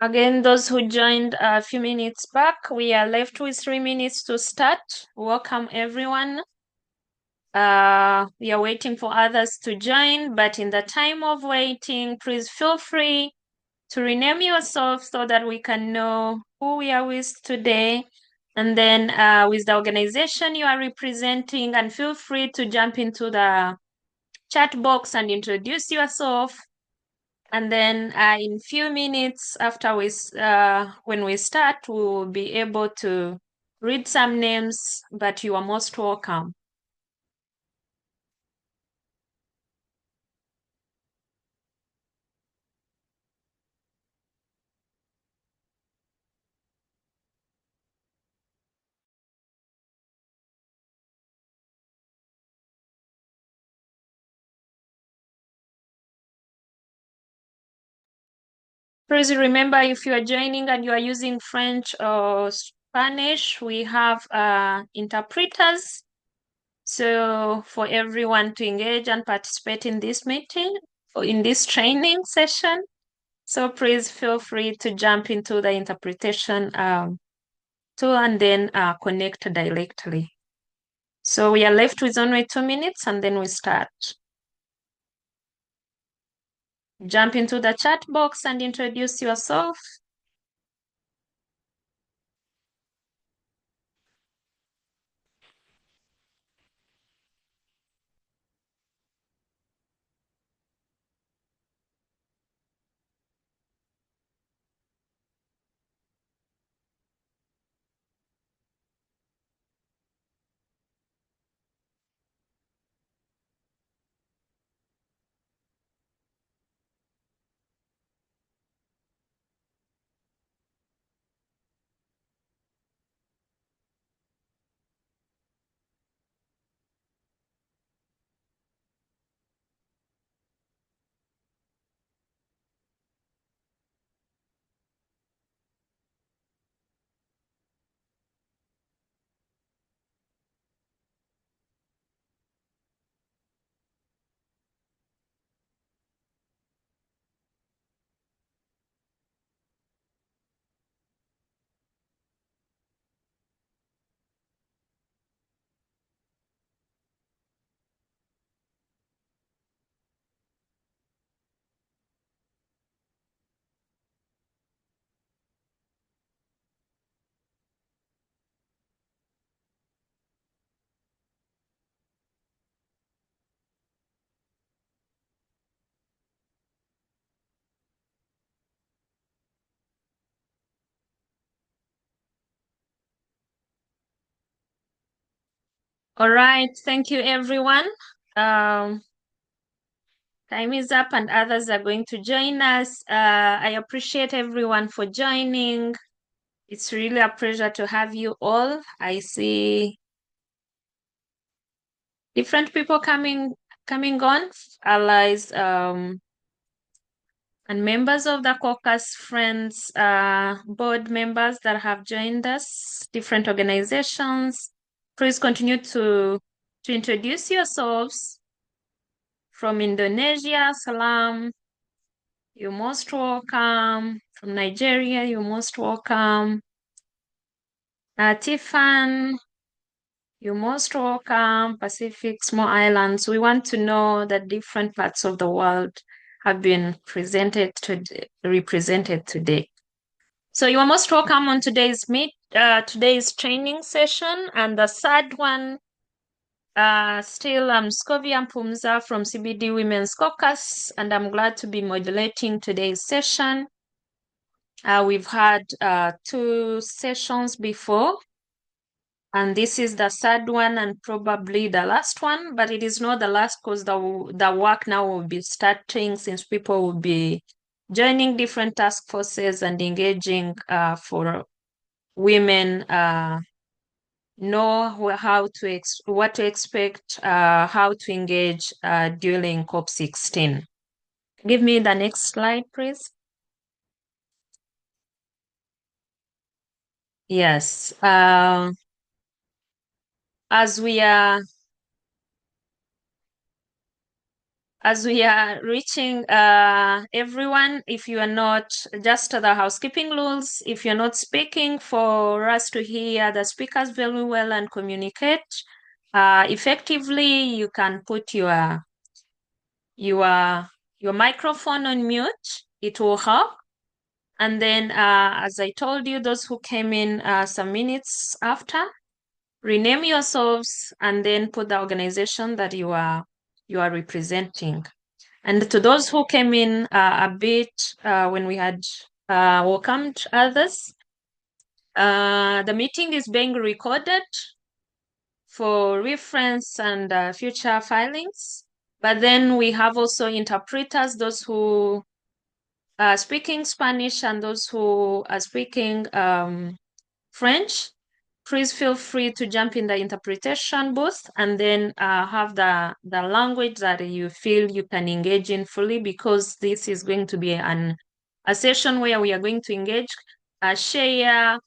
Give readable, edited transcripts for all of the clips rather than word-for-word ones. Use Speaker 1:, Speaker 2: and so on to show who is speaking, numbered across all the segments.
Speaker 1: Again, those who joined a few minutes back, we are left with 3 minutes to start. Welcome, everyone. We are waiting for others to join, but in the time of waiting, please feel free to rename yourself so that we can know who we are with today. And then with the organization you are representing, and feel free to jump into the chat box and introduce yourself. And then in few minutes after when we start, we will be able to read some names, but you are most welcome. Please remember, if you are joining and you are using French or Spanish, we have interpreters. So for everyone to engage and participate in this meeting or in this training session. So please feel free to jump into the interpretation tool and then connect directly. So we are left with only 2 minutes and then we start. Jump into the chat box and introduce yourself. All right, thank you everyone. Time is up and others are going to join us. I appreciate everyone for joining. It's really a pleasure to have you all. I see different people coming on, allies and members of the Caucus Friends board members that have joined us, different organizations. Please continue to introduce yourselves. From Indonesia, salam, you're most welcome. From Nigeria, you're most welcome. Tiffan, you're most welcome. Pacific, small islands. We want to know that different parts of the world have been represented today. So you are most welcome on today's training session, and the third one. Still, I'm Scovia Mpumza from CBD Women's Caucus, and I'm glad to be moderating today's session. We've had 2 sessions before, and this is the third one and probably the last one, but it is not the last because the work now will be starting, since people will be joining different task forces and engaging for women know what to expect, how to engage during COP16. Give me the next slide, please. Yes. As we are as we are reaching everyone, if you are not, just the housekeeping rules, if you're not speaking, for us to hear the speakers very well and communicate effectively, you can put your microphone on mute. It will help. And then, as I told you, those who came in some minutes after, rename yourselves and then put the organization that you are representing. And to those who came in a bit when we had welcomed others, the meeting is being recorded for reference and future filings. But then we have also interpreters, those who are speaking Spanish and those who are speaking French. Please feel free to jump in the interpretation booth and then have the language that you feel you can engage in fully, because this is going to be a session where we are going to engage, share,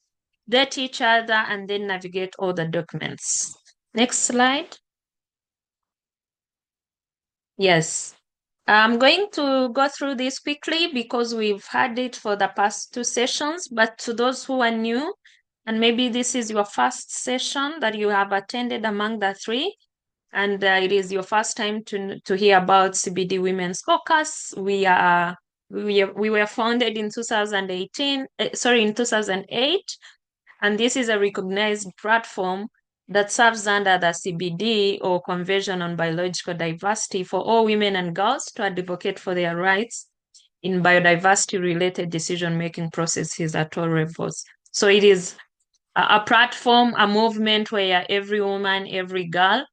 Speaker 1: date each other, and then navigate all the documents. Next slide. Yes. I'm going to go through this quickly because we've had it for the past 2 sessions, but to those who are new, and maybe this is your first session that you have attended among the 3, and it is your first time to hear about CBD Women's Caucus. We were founded in 2018, in 2008, and this is a recognized platform that serves under the CBD, or Convention on Biological Diversity, for all women and girls to advocate for their rights in biodiversity-related decision-making processes at all levels. So it is a platform, a movement where every woman, every girl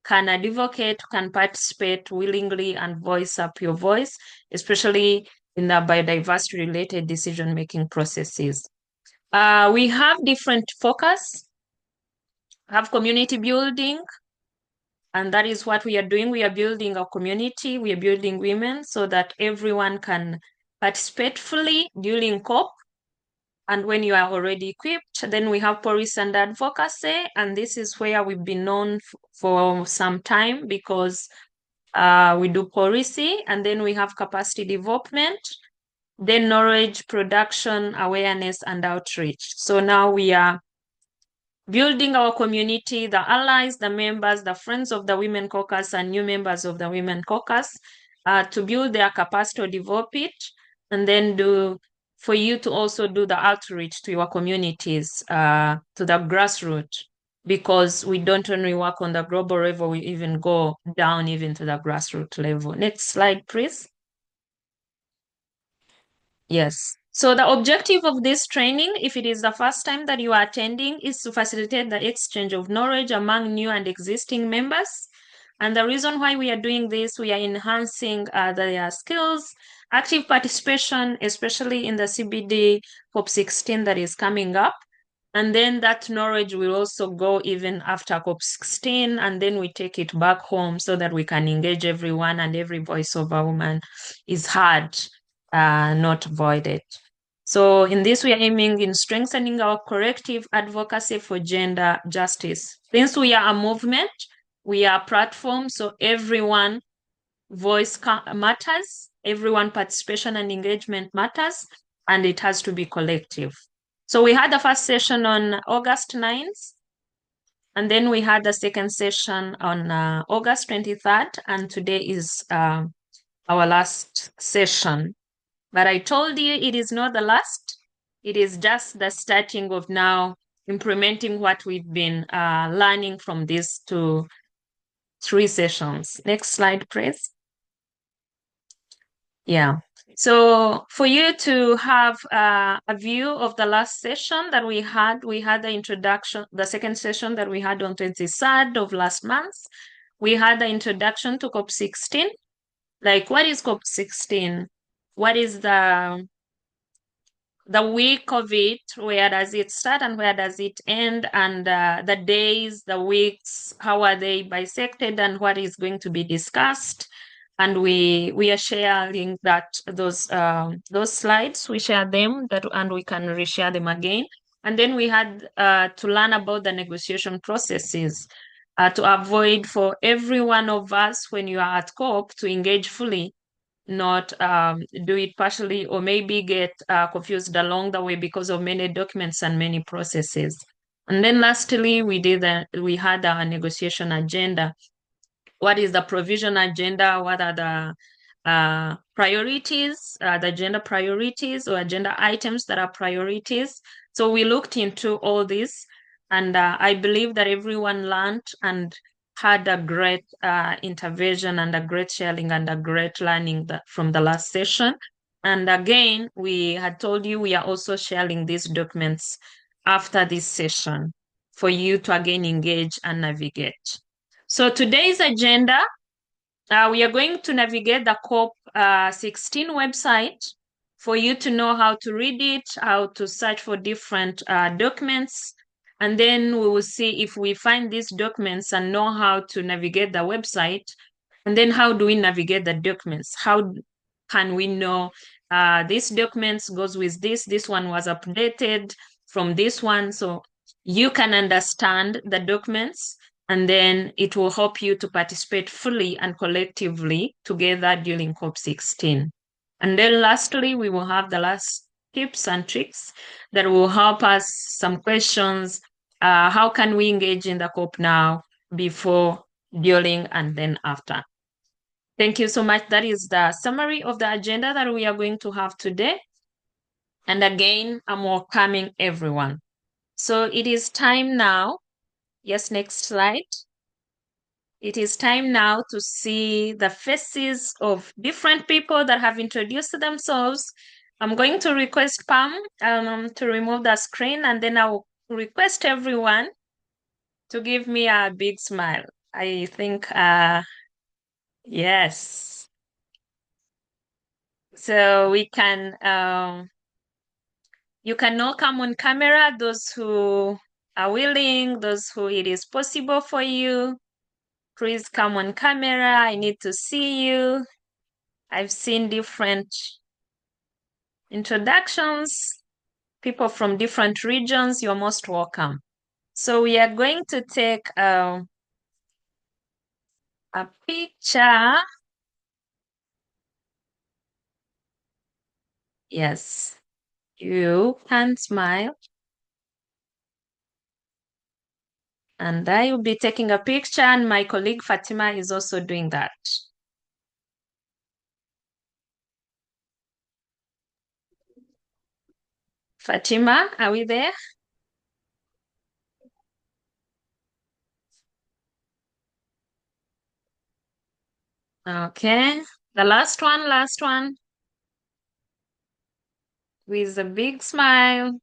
Speaker 1: can advocate, can participate willingly and voice up your voice, especially in the biodiversity-related decision-making processes. We have different focus. Have community building, and that is what we are doing. We are building a community, we are building women so that everyone can participate fully during COP. And when you are already equipped, then we have policy and advocacy, and this is where we've been known for some time because we do policy, and then we have capacity development, then knowledge production, awareness, and outreach. So now we are building our community, the allies, the members, the friends of the Women Caucus, and new members of the Women Caucus to build their capacity or develop it, and then for you to also do the outreach to your communities, to the grassroots, because we don't only work on the global level, we even go down even to the grassroots level. Next slide, please. Yes. So the objective of this training, if it is the first time that you are attending, is to facilitate the exchange of knowledge among new and existing members. And the reason why we are doing this, we are enhancing their skills, active participation, especially in the CBD COP16 that is coming up. And then that knowledge will also go even after COP16, and then we take it back home so that we can engage everyone and every voice of a woman is heard, not voided. So in this, we are aiming in strengthening our collective advocacy for gender justice. Since we are a movement, we are a platform, so everyone voice matters, everyone participation and engagement matters, and it has to be collective. So we had the first session on August 9th, and then we had the second session on August 23rd, and today is our last session. But I told you it is not the last. It is just the starting of now implementing what we've been learning from these 3 sessions. Next slide, please. Yeah. So for you to have a view of the last session that we had the introduction, the second session that we had on 23rd of last month. We had the introduction to COP16. Like, what is COP16? What is the week of it? Where does it start and where does it end? And the days, the weeks, how are they bisected, and what is going to be discussed? And we are sharing those slides. We share them and we can reshare them again. And then we had to learn about the negotiation processes. to avoid for every one of us when you are at COP to engage fully, not do it partially, or maybe get confused along the way because of many documents and many processes. And then lastly, we had our negotiation agenda. What is the provision agenda? What are the priorities, the agenda priorities or agenda items that are priorities? So we looked into all this, and I believe that everyone learned and had a great intervention and a great sharing and a great learning from the last session. And again, we had told you we are also sharing these documents after this session for you to again engage and navigate. So today's agenda, we are going to navigate the COP16 website for you to know how to read it, how to search for different documents, and then we will see if we find these documents and know how to navigate the website, and then how do we navigate the documents? How can we know this documents goes with this one was updated from this one, so you can understand the documents, and then it will help you to participate fully and collectively together during COP16. And then lastly, we will have the last tips and tricks that will help us some questions. How can we engage in the COP now, before, during, and then after? Thank you so much. That is the summary of the agenda that we are going to have today. And again, I'm welcoming everyone. So it is time now. Yes, next slide. It is time now to see the faces of different people that have introduced themselves. I'm going to request Pam to remove the screen, and then I'll request everyone to give me a big smile. I think, yes. So we can, you can now come on camera, those who are willing, those who it is possible for you. Please come on camera. I need to see you. I've seen different introductions, people from different regions. You're most welcome. So we are going to take a picture. Yes, you can smile. And I will be taking a picture, and my colleague Fatima is also doing that. Fatima, are we there? Okay. The last one. With a big smile.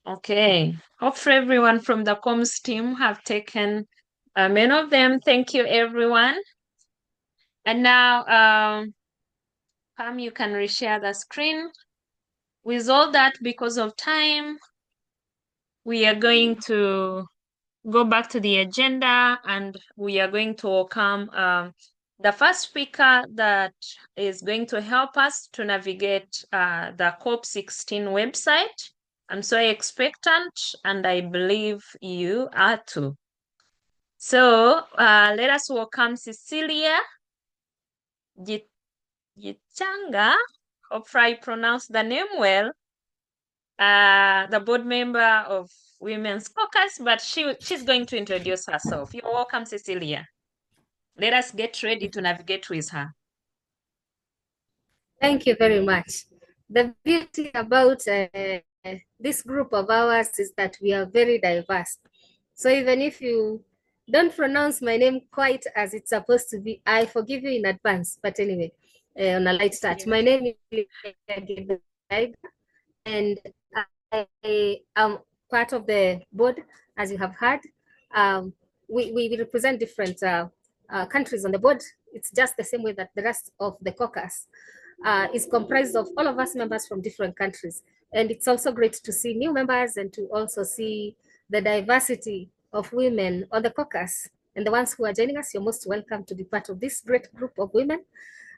Speaker 1: Okay. Hopefully everyone from the comms team have taken many of them. Thank you, everyone. And now, Pam, you can reshare the screen. With all that, because of time, we are going to go back to the agenda, and we are going to welcome the first speaker that is going to help us to navigate the COP16 website. I'm so expectant, and I believe you are too. So let us welcome Cecilia Gichanga. Hopefully I pronounced the name well. The board member of Women's Caucus, but she's going to introduce herself. You're welcome, Cecilia. Let us get ready to navigate with her.
Speaker 2: Thank you very much. The beauty about this group of ours is that we are very diverse. So even if you don't pronounce my name quite as it's supposed to be, I forgive you in advance. But anyway, on a light touch, my name is Gichanga, and I am part of the board, as you have heard. We represent different countries on the board. It's just the same way that the rest of the caucus is comprised of all of us members from different countries. And it's also great to see new members and to also see the diversity of women on the caucus. And the ones who are joining us, you're most welcome to be part of this great group of women.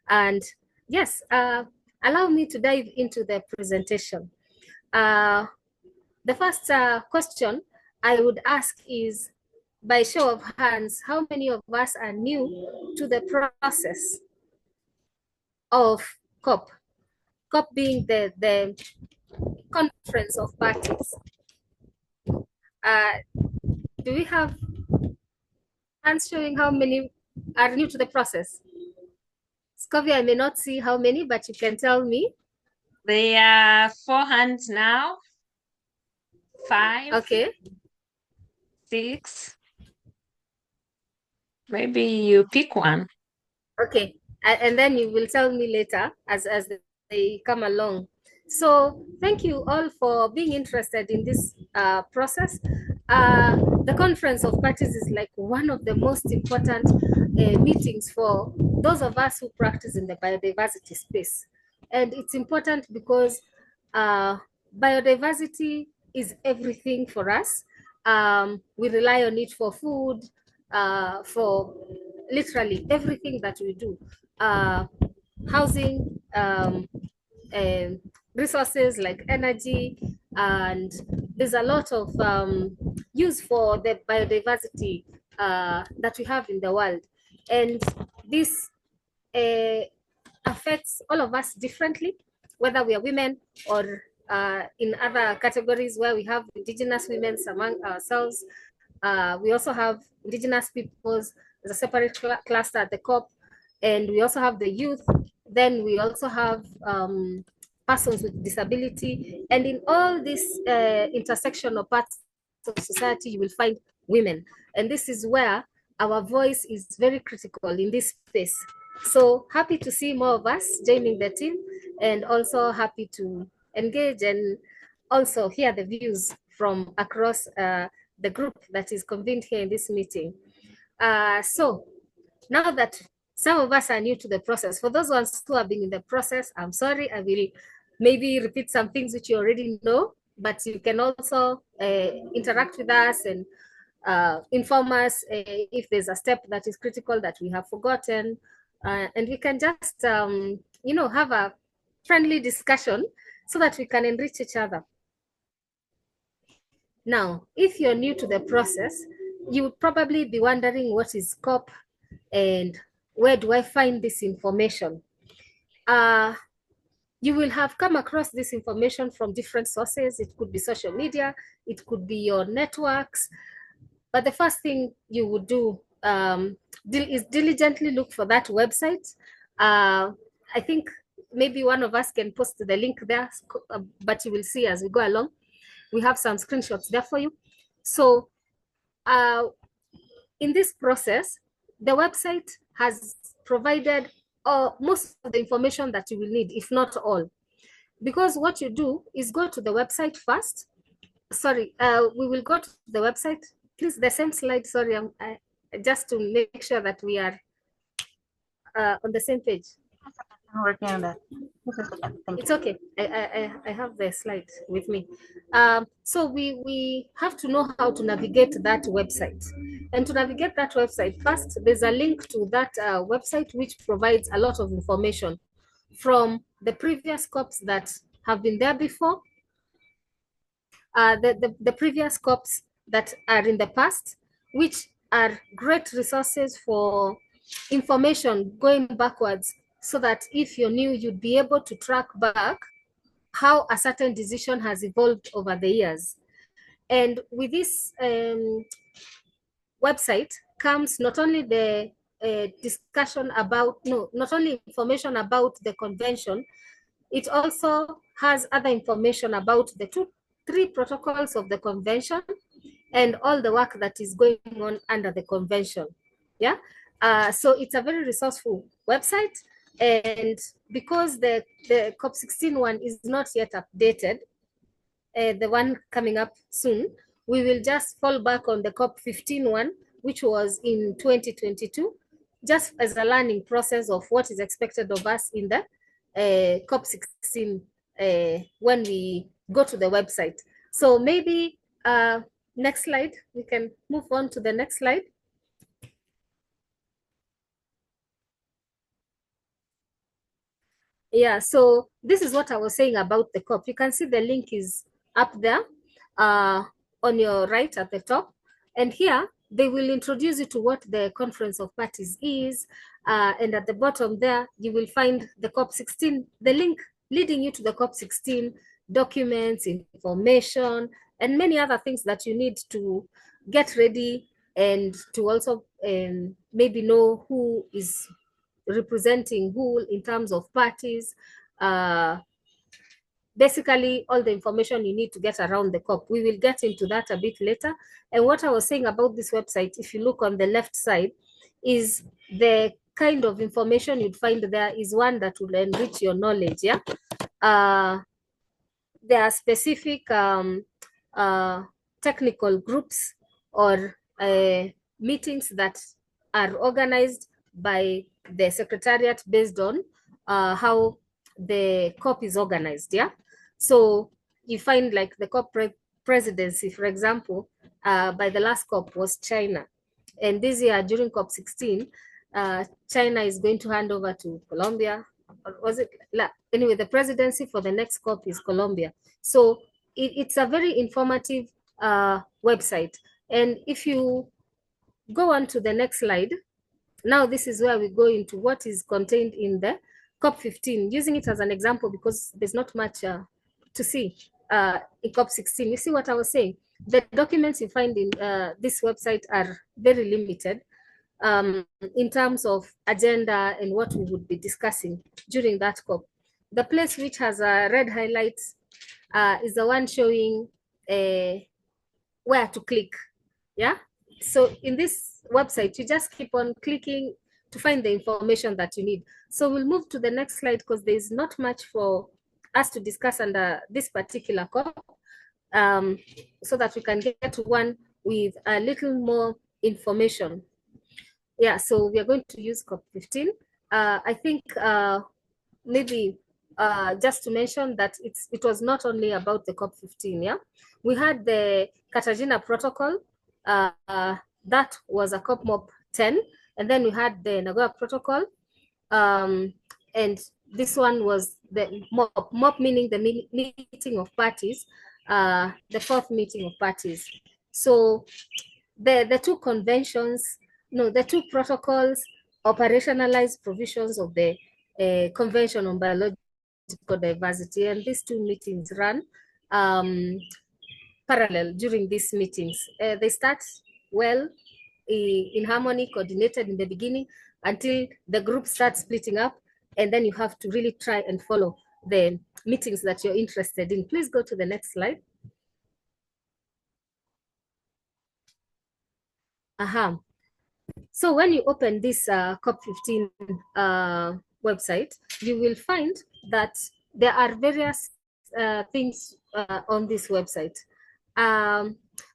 Speaker 2: And yes, allow me to dive into the presentation. The first question I would ask is, by show of hands, how many of us are new to the process of COP? COP being the conference of parties. Do we have hands showing how many are new to the process? Scovia, I may not see how many, but you can tell me.
Speaker 1: There are 4 hands now. 5.
Speaker 2: Okay.
Speaker 1: 6. Maybe you pick one.
Speaker 2: Okay. And then you will tell me later as they come along. So thank you all for being interested in this process. The Conference of Parties is like one of the most important meetings for those of us who practice in the biodiversity space. And it's important because biodiversity is everything for us. We rely on it for food, for literally everything that we do. Housing, resources like energy, and there's a lot of use for the biodiversity that we have in the world. And this affects all of us differently, whether we are women or in other categories where we have indigenous women among ourselves. We also have indigenous peoples as a separate cluster at the COP, and we also have the youth. Then we also have persons with disability, and in all these intersectional parts of society, you will find women, and this is where our voice is very critical in this space. So happy to see more of us joining the team, and also happy to engage and also hear the views from across the group that is convened here in this meeting. So now that some of us are new to the process, for those ones who have been in the process, I'm sorry, I will maybe repeat some things which you already know, but you can also interact with us and inform us if there's a step that is critical that we have forgotten, and we can just have a friendly discussion so that we can enrich each other. Now, if you're new to the process, you would probably be wondering what is COP and where do I find this information? You will have come across this information from different sources. It could be social media, it could be your networks. But the first thing you would do is diligently look for that website. I think maybe one of us can post the link there, but you will see as we go along. We have some screenshots there for you. So in this process, the website has provided most of the information that you will need, if not all. Because what you do is go to the website first. Sorry, we will go to the website. Please, the same slide, sorry, just to make sure that we are on the same page.
Speaker 3: I'm working on that.
Speaker 2: It's okay. I have the slide with me. So we have to know how to navigate that website. And to navigate that website, first, there's a link to that website which provides a lot of information from the previous COPs that have been there before, the previous COPs that are in the past, which are great resources for information going backwards, so that if you're new, you'd be able to track back how a certain decision has evolved over the years. And with this website comes not only the discussion about, not only information about the convention, it also has other information about the 3 protocols of the convention and all the work that is going on under the convention. Yeah. So it's a very resourceful website. And because the COP16 one is not yet updated, the one coming up soon, we will just fall back on the COP15 one, which was in 2022, just as a learning process of what is expected of us in the COP16 when we go to the website. So maybe next slide, we can move on to the next slide. Yeah, so this is what I was saying about the COP. You can see the link is up there. on your right at the top. And here, they will introduce you to what the Conference of Parties is. And at the bottom there, you will find the COP16, the link leading you to the COP16 documents, information, and many other things that you need to get ready and to also maybe know who is representing who in terms of parties. Basically all the information you need to get around the COP. We will get into that a bit later. And what I was saying about this website, if you look on the left side, is the kind of information you'd find there is one that will enrich your knowledge. Yeah. There are specific technical groups or meetings that are organized by the Secretariat based on how the COP is organized. Yeah. So you find like the COP presidency, for example, by the last COP was China. And this year during COP16, China is going to hand over to Colombia. Or was it? Anyway, the presidency for the next COP is Colombia. So it's a very informative website. And if you go on to the next slide, now this is where we go into what is contained in the COP15, using it as an example because there's not much to see in COP16. You see what I was saying? The documents you find in this website are very limited in terms of agenda and what we would be discussing during that COP. The place which has a red highlight is the one showing where to click. Yeah. So in this website, you just keep on clicking to find the information that you need. So we'll move to the next slide because there's not much for us to discuss under this particular COP, so that we can get to one with a little more information. Yeah, so we are going to use COP15. I think maybe just to mention that it was not only about the COP15, yeah? We had the Cartagena Protocol, that was a COP MOP 10, and then we had the Nagoya Protocol, and this one was the MOP meaning the meeting of parties, the fourth meeting of parties. So the two conventions, no, the two protocols operationalize provisions of the Convention on Biological Diversity, and these two meetings run parallel during these meetings. They start well in harmony, coordinated in the beginning until the group starts splitting up, and then you have to really try and follow the meetings that you're interested in. Please go to the next slide. So when you open this COP15 website, you will find that there are various things on this website.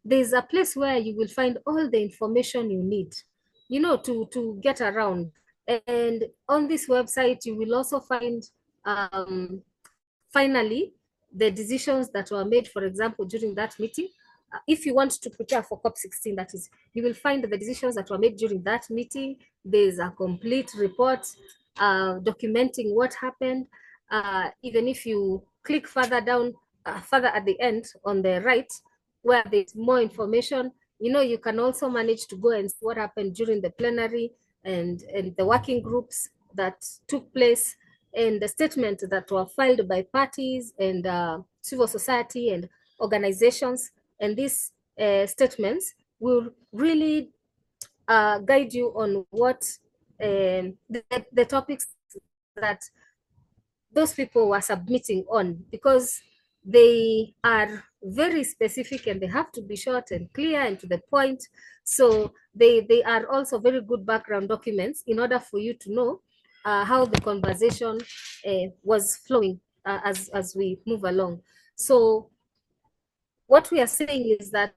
Speaker 2: There's a place where you will find all the information you need, you know, to get around. And on this website, you will also find, finally, the decisions that were made, for example, during that meeting. If you want to prepare for COP16, that is, you will find the decisions that were made during that meeting. There's a complete report documenting what happened. Even if you click further down, further at the end on the right, where there's more information, you know, you can also manage to go and see what happened during the plenary and the working groups that took place, and the statements that were filed by parties and civil society and organizations. And these statements will really guide you on what the topics that those people were submitting on, because they are very specific and they have to be short and clear and to the point. So they are also very good background documents in order for you to know how the conversation was flowing as we move along. So what we are saying is that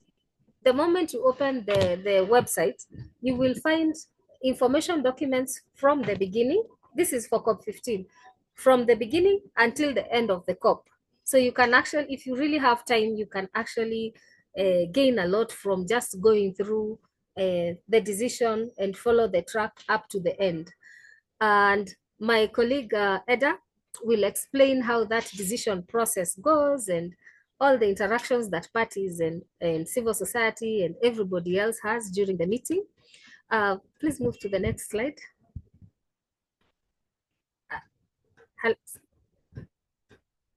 Speaker 2: the moment you open the website, you will find information documents from the beginning. This is for COP15, from the beginning until the end of the COP. So you can actually, if you really have time, you can actually gain a lot from just going through the decision and follow the track up to the end. And my colleague Eda will explain how that decision process goes and all the interactions that parties and civil society and everybody else has during the meeting. Please move to the next slide.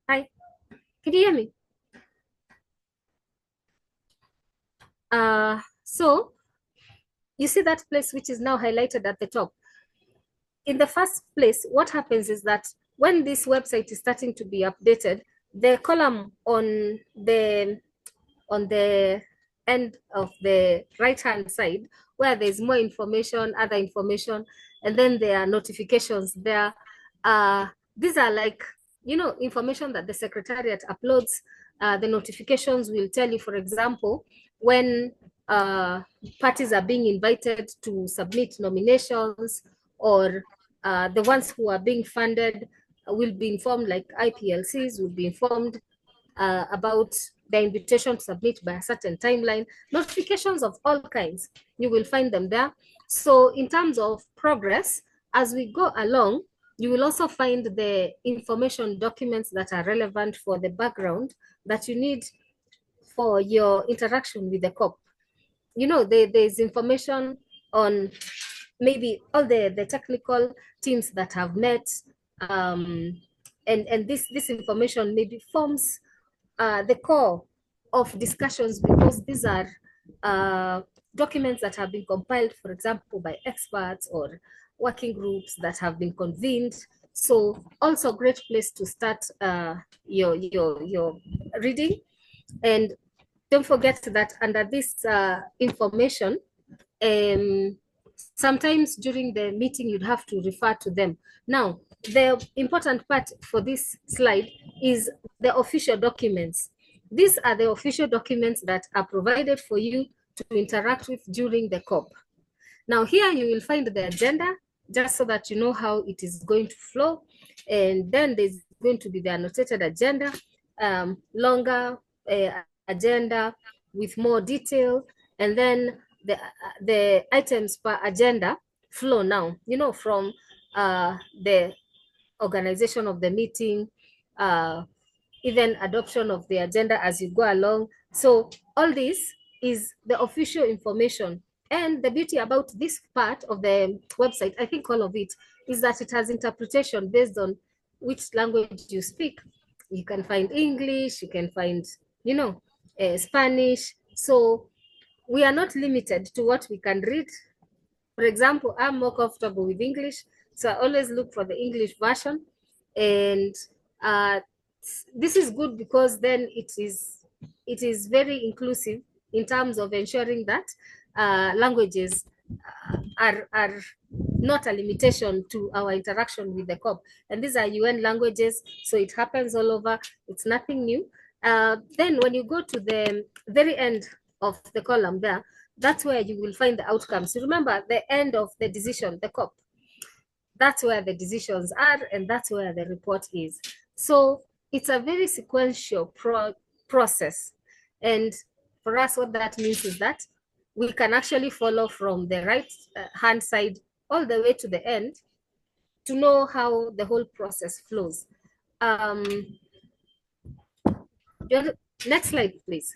Speaker 2: Hi, can you hear me? So you see that place which is now highlighted at the top. In the first place, what happens is that when this website is starting to be updated, the column on the end of the right-hand side, where there's more information, other information, and then there are notifications there. These are like, you know, information that the Secretariat uploads. The notifications will tell you, for example, when parties are being invited to submit nominations, or the ones who are being funded will be informed, like IPLCs will be informed about the invitation to submit by a certain timeline. Notifications of all kinds, you will find them there. So in terms of progress, as we go along, you will also find the information documents that are relevant for the background that you need for your interaction with the COP. You know, there's information on maybe all the technical teams that have met, and this information maybe forms the core of discussions, because these are documents that have been compiled, for example, by experts or working groups that have been convened. So also a great place to start your reading. And don't forget that under this information, sometimes during the meeting you'd have to refer to them. Now, the important part for this slide is the official documents. These are the official documents that are provided for you to interact with during the COP. Now here you will find the agenda, just so that you know how it is going to flow. And then there's going to be the annotated agenda, longer agenda with more detail, and then the items per agenda flow now, you know, from the organization of the meeting, even adoption of the agenda as you go along. So all this is the official information. And the beauty about this part of the website, I think all of it, is that it has interpretation based on which language you speak. You can find English, you can find, you know, Spanish. So we are not limited to what we can read. For example, I'm more comfortable with English, so I always look for the English version. And this is good because then it is very inclusive in terms of ensuring that languages are not a limitation to our interaction with the COP. And these are UN languages, so it happens all over. It's nothing new. Then when you go to the very end of the column there, that's where you will find the outcomes. You remember the end of the decision, the COP. That's where the decisions are, and that's where the report is. So it's a very sequential process. And for us, what that means is that we can actually follow from the right hand side all the way to the end to know how the whole process flows. Next slide, please.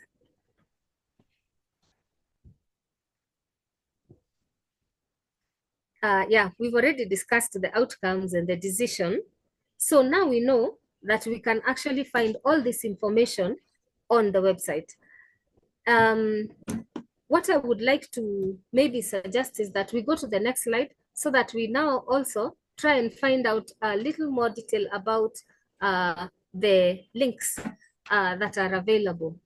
Speaker 2: Yeah, we've already discussed the outcomes and the decision. So now we know that we can actually find all this information on the website. What I would like to maybe suggest is that we go to the next slide, so that we now also try and find out a little more detail about the links that are available.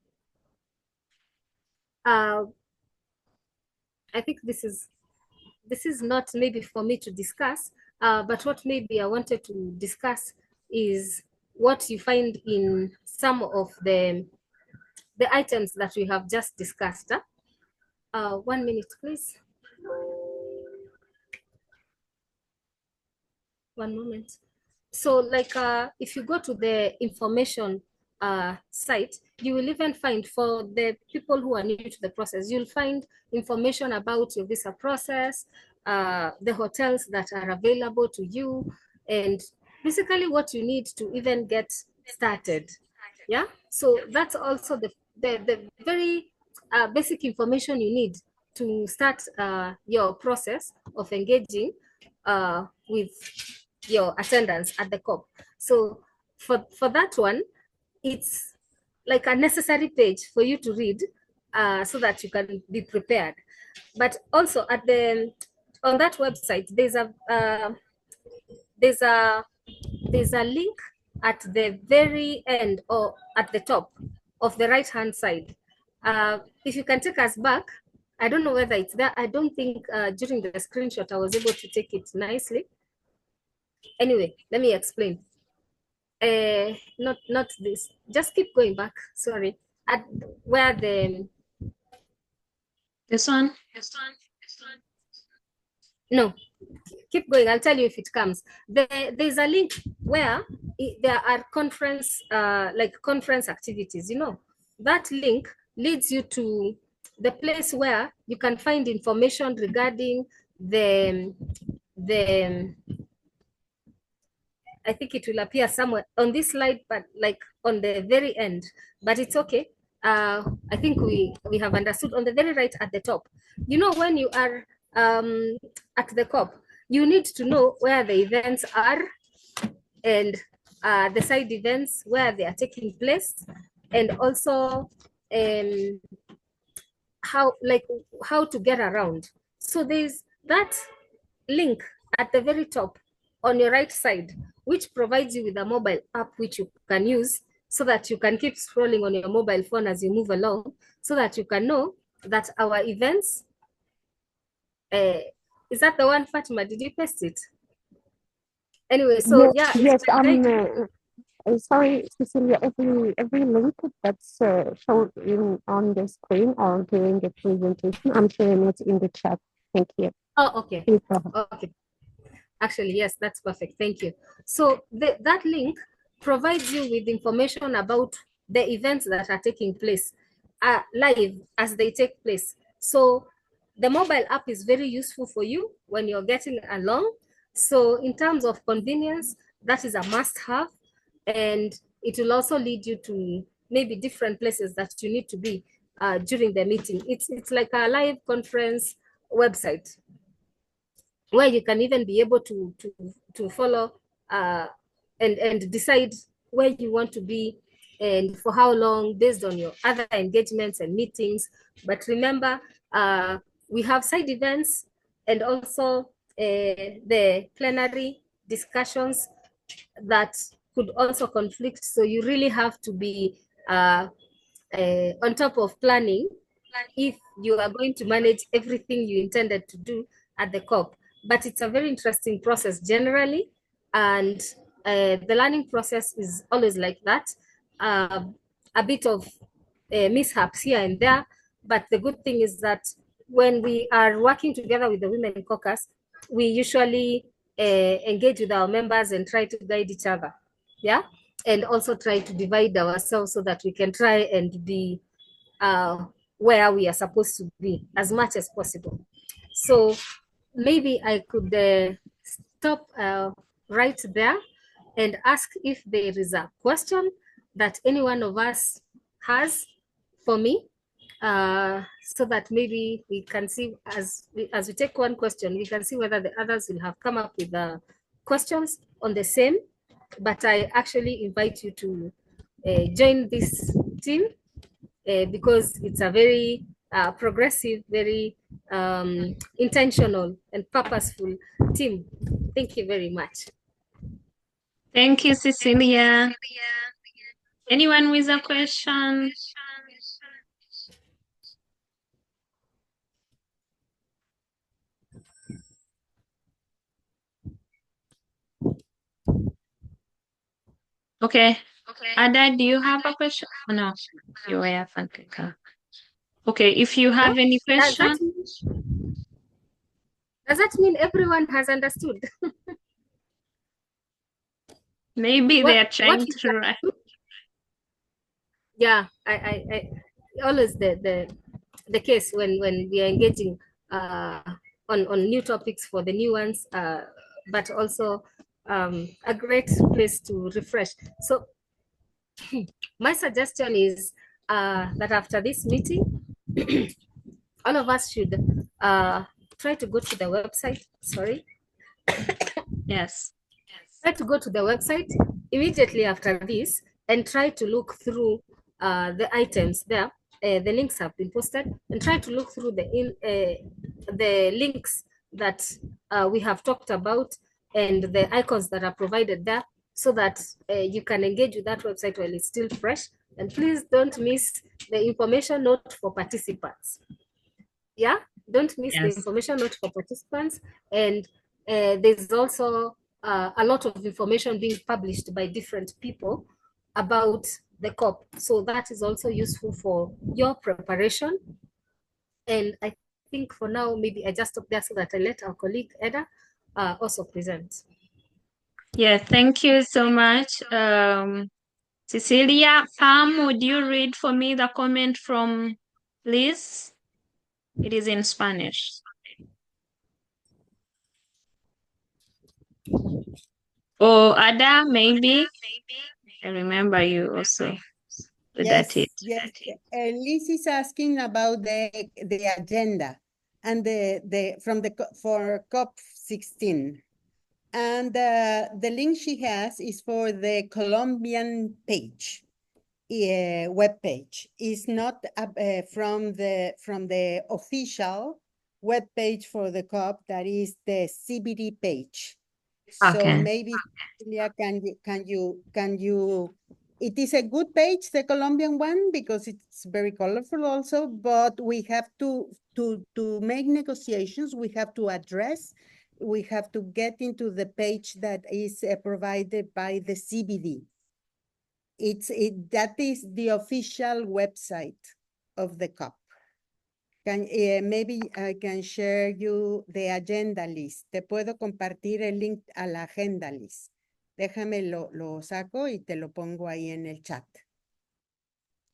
Speaker 2: I think this is not maybe for me to discuss, but what maybe I wanted to discuss is what you find in some of the items that we have just discussed. 1 minute, please. 1 moment. So like if you go to the information site, you will even find, for the people who are new to the process, you'll find information about your visa process, the hotels that are available to you, and basically what you need to even get started. Yeah, So that's also the very basic information you need to start your process of engaging with your attendance at the COP. So for that one, it's like a necessary page for you to read so that you can be prepared. But also on that website, there's a link at the very end or at the top of the right hand side. If you can take us back, I don't know whether it's there. I don't think during the screenshot I was able to take it nicely. Anyway, let me explain. Not this. Just keep going back. Sorry. At where the
Speaker 1: This one?
Speaker 2: no, keep going. I'll tell you if it comes. There's a link where there are conference activities. You know, that link leads you to the place where you can find information regarding the I think it will appear somewhere on this slide, but like on the very end, but it's okay. I think we have understood on the very right at the top. You know, when you are at the COP, you need to know where the events are and the side events, where they are taking place, and also how to get around. So there's that link at the very top on your right side, which provides you with a mobile app which you can use so that you can keep scrolling on your mobile phone as you move along, so that you can know that our events, is that the one, Fatima? Did you paste it? Anyway, so
Speaker 4: yes,
Speaker 2: yeah,
Speaker 4: yes.
Speaker 2: it's
Speaker 4: Sorry, Cecilia. Every link that's shown on the screen or during the presentation, I'm sharing it in the chat. Thank you.
Speaker 2: oh, okay.
Speaker 4: Please go ahead.
Speaker 2: Okay. Actually, yes, that's perfect. Thank you. So that link provides you with information about the events that are taking place live as they take place. So the mobile app is very useful for you when you're getting along. So in terms of convenience, that is a must-have, and it will also lead you to maybe different places that you need to be during the meeting. It's like a live conference website where you can even be able to follow and decide where you want to be and for how long based on your other engagements and meetings. But remember, we have side events and also the plenary discussions that could also conflict. So you really have to be on top of planning if you are going to manage everything you intended to do at the COP. But it's a very interesting process generally, and the learning process is always like that. A bit of mishaps here and there, but the good thing is that when we are working together with the Women Caucus, we usually engage with our members and try to guide each other, yeah, and also try to divide ourselves so that we can try and be where we are supposed to be as much as possible. So maybe I could stop right there and ask if there is a question that any one of us has for me, so that maybe we can see as we take one question, we can see whether the others will have come up with questions on the same. But I actually invite you to join this team because it's a very progressive, very intentional and purposeful team. Thank you very much.
Speaker 1: Thank you, Cecilia. Anyone with a question? Okay. Ada, do you have a question? Oh, no, you were Fantica. Okay, if you have any question.
Speaker 2: Does that mean everyone has understood?
Speaker 1: Maybe they're trying to write.
Speaker 2: Yeah, I always the case when we are engaging on new topics for the new ones, but also a great place to refresh. So My suggestion is that after this meeting, all of us should try to go to the website. Sorry.
Speaker 1: Yes.
Speaker 2: Try to go to the website immediately after this and try to look through the items there. The links have been posted, and try to look through the links that we have talked about and the icons that are provided there, so that you can engage with that website while it's still fresh. And please don't miss the information note for participants. Yeah, don't miss the
Speaker 1: Yes.
Speaker 2: information note for participants. And there's also a lot of information being published by different people about the COP. So that is also useful for your preparation. And I think for now, maybe I just stop there so that I let our colleague Eda also present.
Speaker 1: Yeah, thank you so much. Cecilia, Pam, would you read for me the comment from Liz? It is in Spanish. Or Ada, maybe. I remember you also with that.
Speaker 5: Yes. Liz is asking about the agenda and for COP16. And the link she has is for the Colombian page, web page. It's not from the official web page for the COP, that is the CBD page. So
Speaker 1: Okay.
Speaker 5: maybe, Cecilia, can you, it is a good page, the Colombian one, because it's very colorful also, but we have to make negotiations, we have to get into the page that is provided by the CBD. That is the official website of the COP. Maybe I can share you the agenda list. Te puedo compartir el link a la agenda list. Déjame lo saco y te lo pongo ahí en el chat.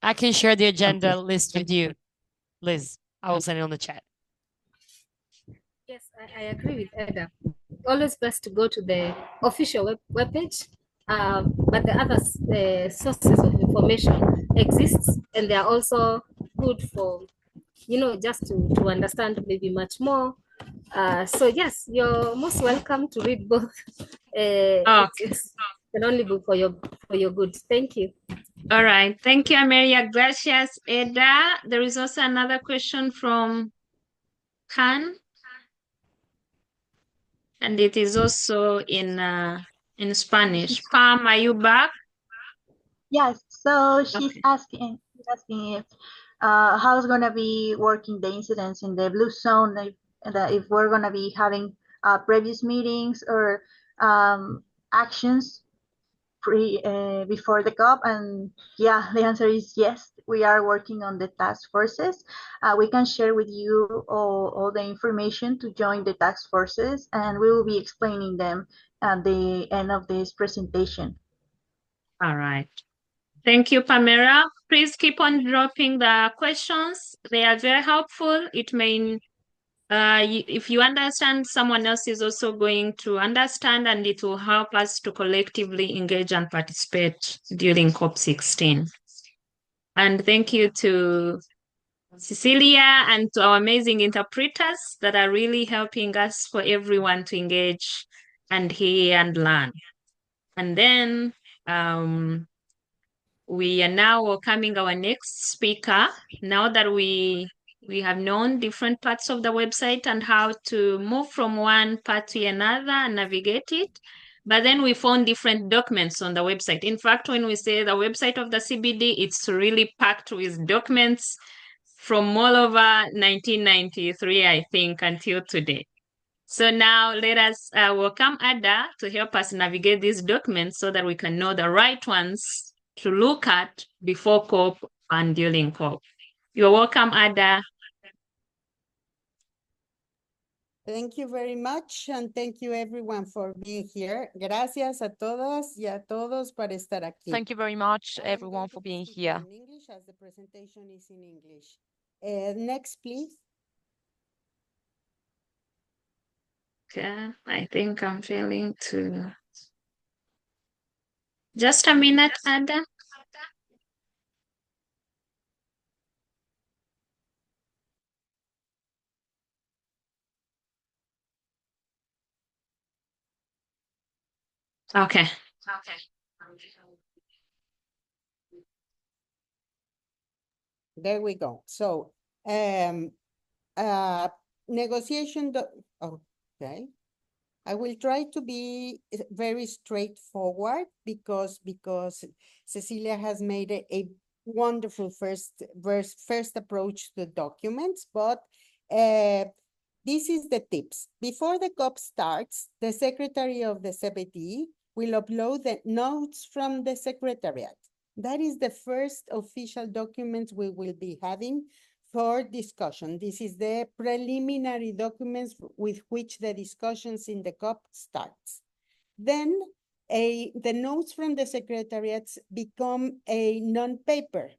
Speaker 6: I can share the agenda list with you, Liz. I will send it on the chat.
Speaker 2: Yes, I agree with Eda. Always best to go to the official webpage, but the other sources of information exists, and they are also good for, just to understand maybe much more. So yes, you're most welcome to read both. It's can only be for your good. Thank you.
Speaker 1: All right. Thank you, Ameria. Gracias, Eda. There is also another question from Khan. And it is also in Spanish. Pam, are you back?
Speaker 3: Yes, so she's asking if how's gonna be working the incidents in the blue zone, if we're gonna be having previous meetings or actions before the COP. And yeah, the answer is yes. We are working on the task forces. We can share with you all the information to join the task forces, and we will be explaining them at the end of this presentation.
Speaker 1: All right. Thank you, Pamela. Please keep on dropping the questions. They are very helpful. It may, if you understand, someone else is also going to understand, and it will help us to collectively engage and participate during COP16. And thank you to Cecilia and to our amazing interpreters that are really helping us for everyone to engage and hear and learn. And then we are now welcoming our next speaker. Now that we have known different parts of the website and how to move from one part to another and navigate it, but then we found different documents on the website. In fact, when we say the website of the CBD, it's really packed with documents from all over 1993, I think, until today. So now let us welcome Ada to help us navigate these documents so that we can know the right ones to look at before COP and during COP. You're welcome, Ada.
Speaker 5: Thank you very much, and thank you everyone for being here. Gracias a todas y a todos por estar aquí.
Speaker 6: Thank you very much, everyone, for being here.
Speaker 5: In English, as the presentation is in English. Next, please.
Speaker 1: Okay, I think I'm failing to... Just a minute, Ada. Okay.
Speaker 5: There we go. So, negotiation, okay. I will try to be very straightforward because Cecilia has made a wonderful first approach to documents, but this is the tips. Before the COP starts, the secretary of the CBD will upload the notes from the secretariat. That is the first official document we will be having for discussion. This is the preliminary documents with which the discussions in the COP starts. Then the notes from the secretariats become a non-paper.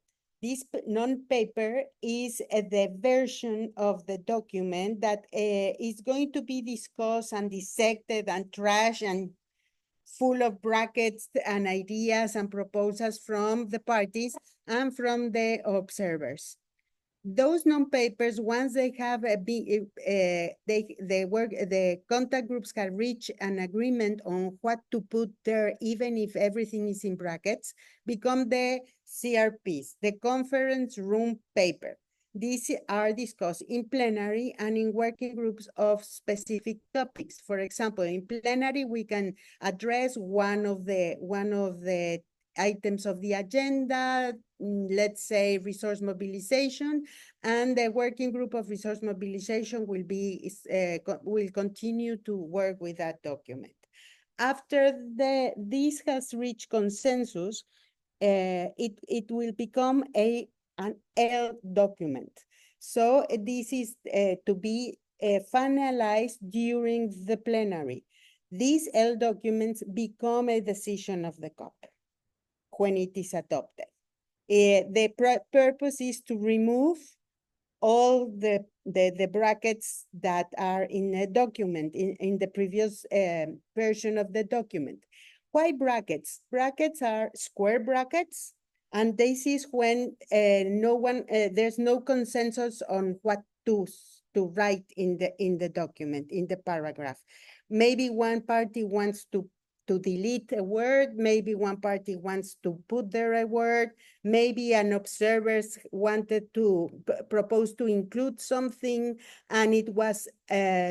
Speaker 5: This non-paper is the version of the document that is going to be discussed and dissected and trashed and full of brackets and ideas and proposals from the parties and from the observers. Those non-papers, once they have the contact groups can reach an agreement on what to put there, even if everything is in brackets, become the CRPs, the conference room paper. These are discussed in plenary and in working groups of specific topics. For example, in plenary, we can address one of the items of the agenda, let's say resource mobilization, and the working group of resource mobilization will continue to work with that document. After this has reached consensus, it will become an L document. So this is to be finalized during the plenary. These L documents become a decision of the COP when it is adopted. The purpose is to remove all the brackets that are in a document, in the previous version of the document. Why brackets? Brackets are square brackets, and this is when there's no consensus on what to write in the document, in the paragraph. Maybe one party wants to delete a word, maybe one party wants to put there a word, maybe an observer wanted to propose to include something and it was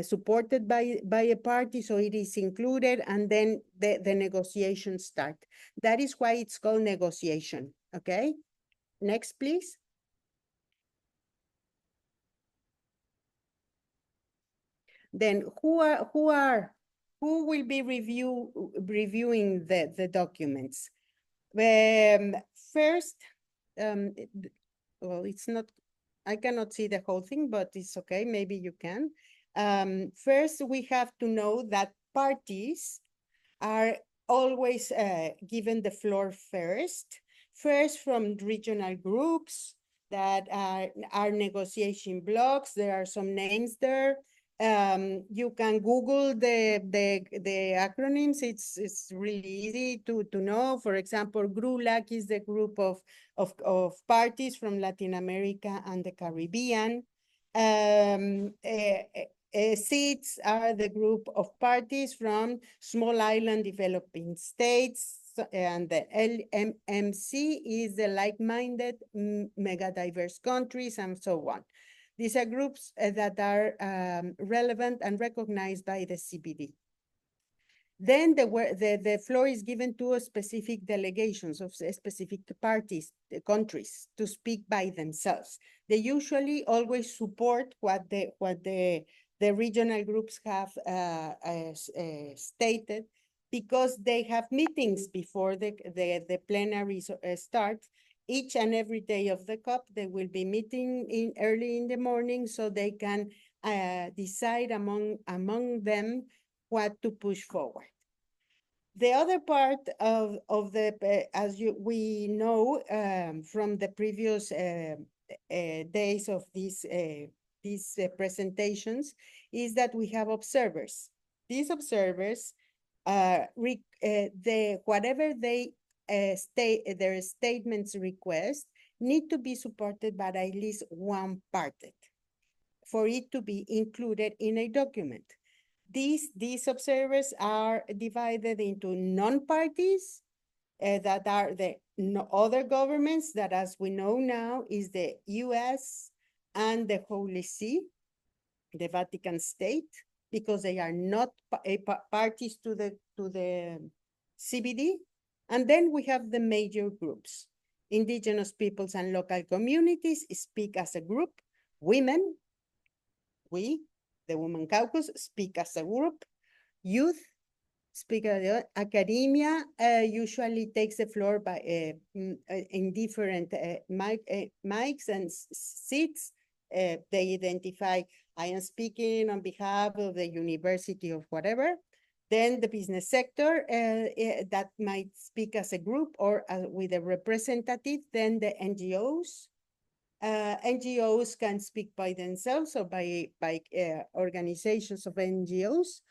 Speaker 5: supported by a party, so it is included, and then the negotiations start. That is why it's called negotiation, okay? Next, please. Then who will be reviewing the documents? First, well, it's not, I cannot see the whole thing, but it's okay, maybe you can. First, we have to know that parties are always given the floor first from regional groups that are negotiation blocks. There are some names there. You can Google the acronyms. It's really easy to know. For example, GRULAC is the group of parties from Latin America and the Caribbean. SEATs are the group of parties from small island developing states, and the LMMC is the like-minded mega diverse countries, and so on. These are groups that are relevant and recognized by the CBD. Then the floor is given to specific delegations of specific parties, countries, to speak by themselves. They usually always support what the regional groups have stated, because they have meetings before the plenary starts. Each and every day of the COP, they will be meeting early in the morning, so they can decide among them what to push forward. The other part of the, as we know from the previous days of these presentations, is that we have observers. These observers, whatever they their statements request, need to be supported by at least one party for it to be included in a document. These observers are divided into non-parties that are the other governments that, as we know now, is the US and the Holy See, the Vatican State, because they are not parties to the CBD. And then we have the major groups. Indigenous peoples and local communities speak as a group. Women, we, the Women Caucus, speak as a group. Youth, speaker. Academia usually takes the floor by in different mics and seats. They identify, I am speaking on behalf of the university of whatever. Then the business sector that might speak as a group or with a representative. Then the NGOs. NGOs can speak by themselves or by organizations of NGOs.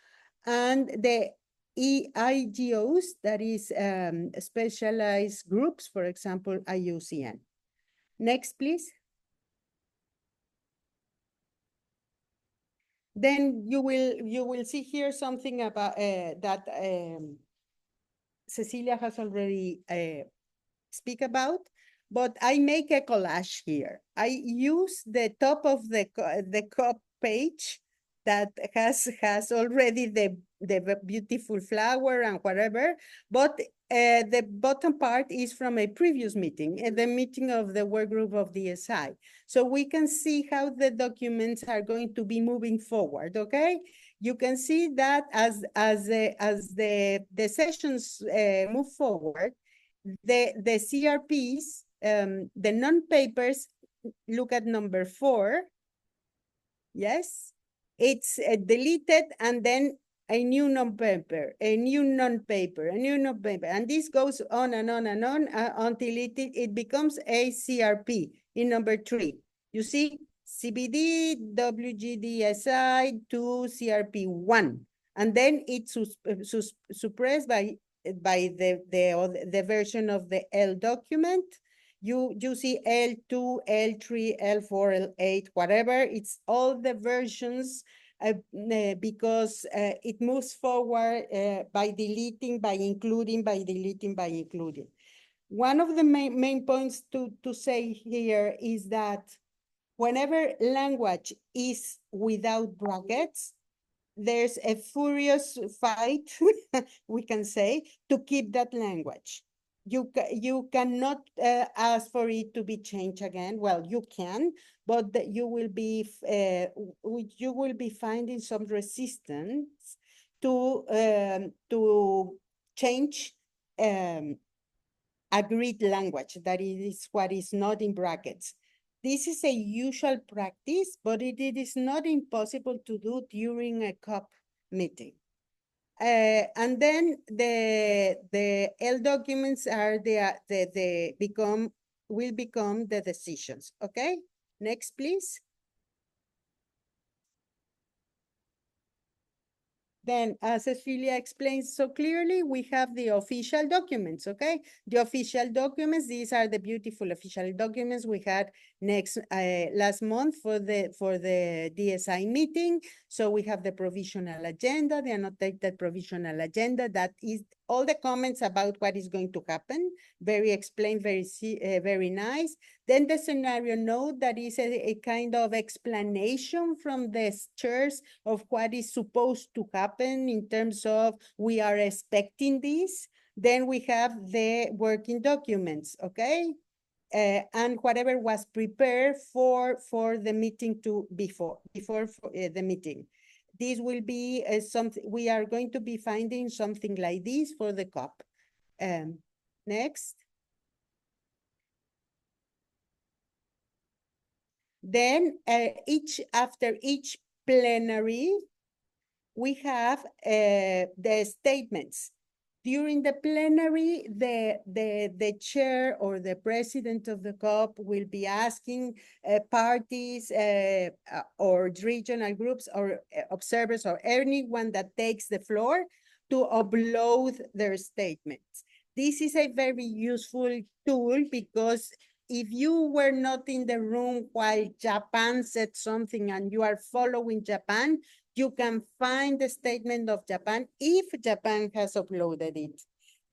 Speaker 5: And the EIGOs, that is specialized groups, for example, IUCN. Next, please. Then you will see here something about that Cecilia has already speak about, but I make a collage here. I use the top of the COP page that has already the beautiful flower and whatever, but the bottom part is from a previous meeting, the meeting of the work group of DSI. So we can see how the documents are going to be moving forward, okay? You can see that as the sessions move forward, the CRPs, the non-papers, look at number 4. Yes, it's deleted and then a new non-paper, a new non-paper, a new non-paper. And this goes on and on and on until it becomes a CRP in number 3. You see, CBD, WGDSI, 2, CRP 1. And then it's suppressed by the version of the L document. You see L2, L3, L4, L8, whatever. It's all the versions because it moves forward by deleting, by including, by deleting, by including. One of the main points to say here is that whenever language is without brackets, there's a furious fight, we can say, to keep that language. You cannot ask for it to be changed again. Well, you can, but you will be finding some resistance to change agreed language. That is what is not in brackets. This is a usual practice, but it is not impossible to do during a COP meeting. And then the L documents are will become the decisions. Okay, next, please. Then, as Cecilia explains so clearly, we have the official documents, okay? The official documents, these are the beautiful official documents we had last month for the DSI meeting. So we have the provisional agenda, the annotated provisional agenda, that is all the comments about what is going to happen, very explained, very nice. Then the scenario note, that is a kind of explanation from the chairs of what is supposed to happen in terms of we are expecting this. Then we have the working documents, okay? And whatever was prepared for the meeting before the meeting. This will be something, we are going to be finding something like this for the COP. Next. Then after each plenary, we have the statements. During the plenary, the chair or the president of the COP will be asking parties or regional groups or observers or anyone that takes the floor to upload their statements. This is a very useful tool because if you were not in the room while Japan said something and you are following Japan, you can find the statement of Japan if Japan has uploaded it.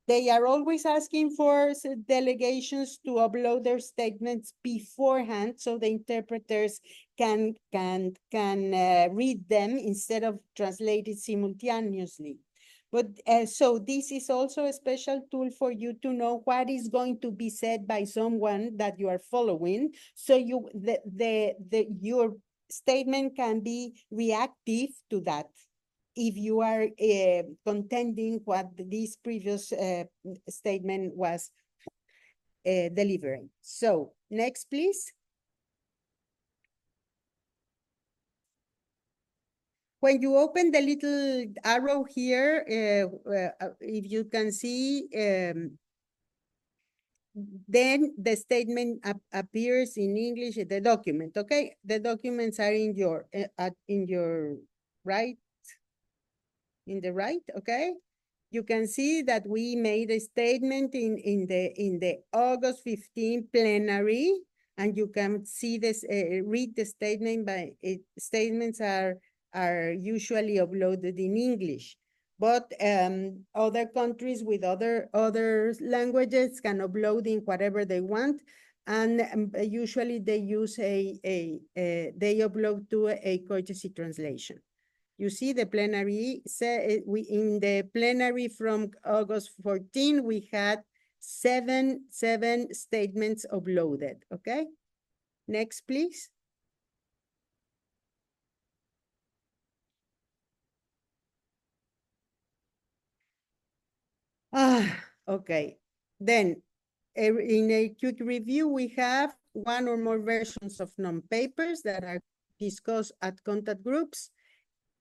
Speaker 5: They are always asking for delegations to upload their statements beforehand so the interpreters can read them instead of translated simultaneously. But so this is also a special tool for you to know what is going to be said by someone that you are following. So your statement can be reactive to that if you are contending what this previous statement was delivering. So next, please. When you open the little arrow here, if you can see, then the statement appears in English in the document, okay? The documents are in your right, in the right, okay? You can see that we made a statement in the August 15 plenary, and you can see this, read the statement statements are usually uploaded in English. But other countries with other languages can upload in whatever they want, and usually they use they upload to a courtesy translation. You see the plenary, in the plenary from August 14, we had seven statements uploaded, okay? Next, please. Okay. Then in a quick review, we have one or more versions of non-papers that are discussed at contact groups.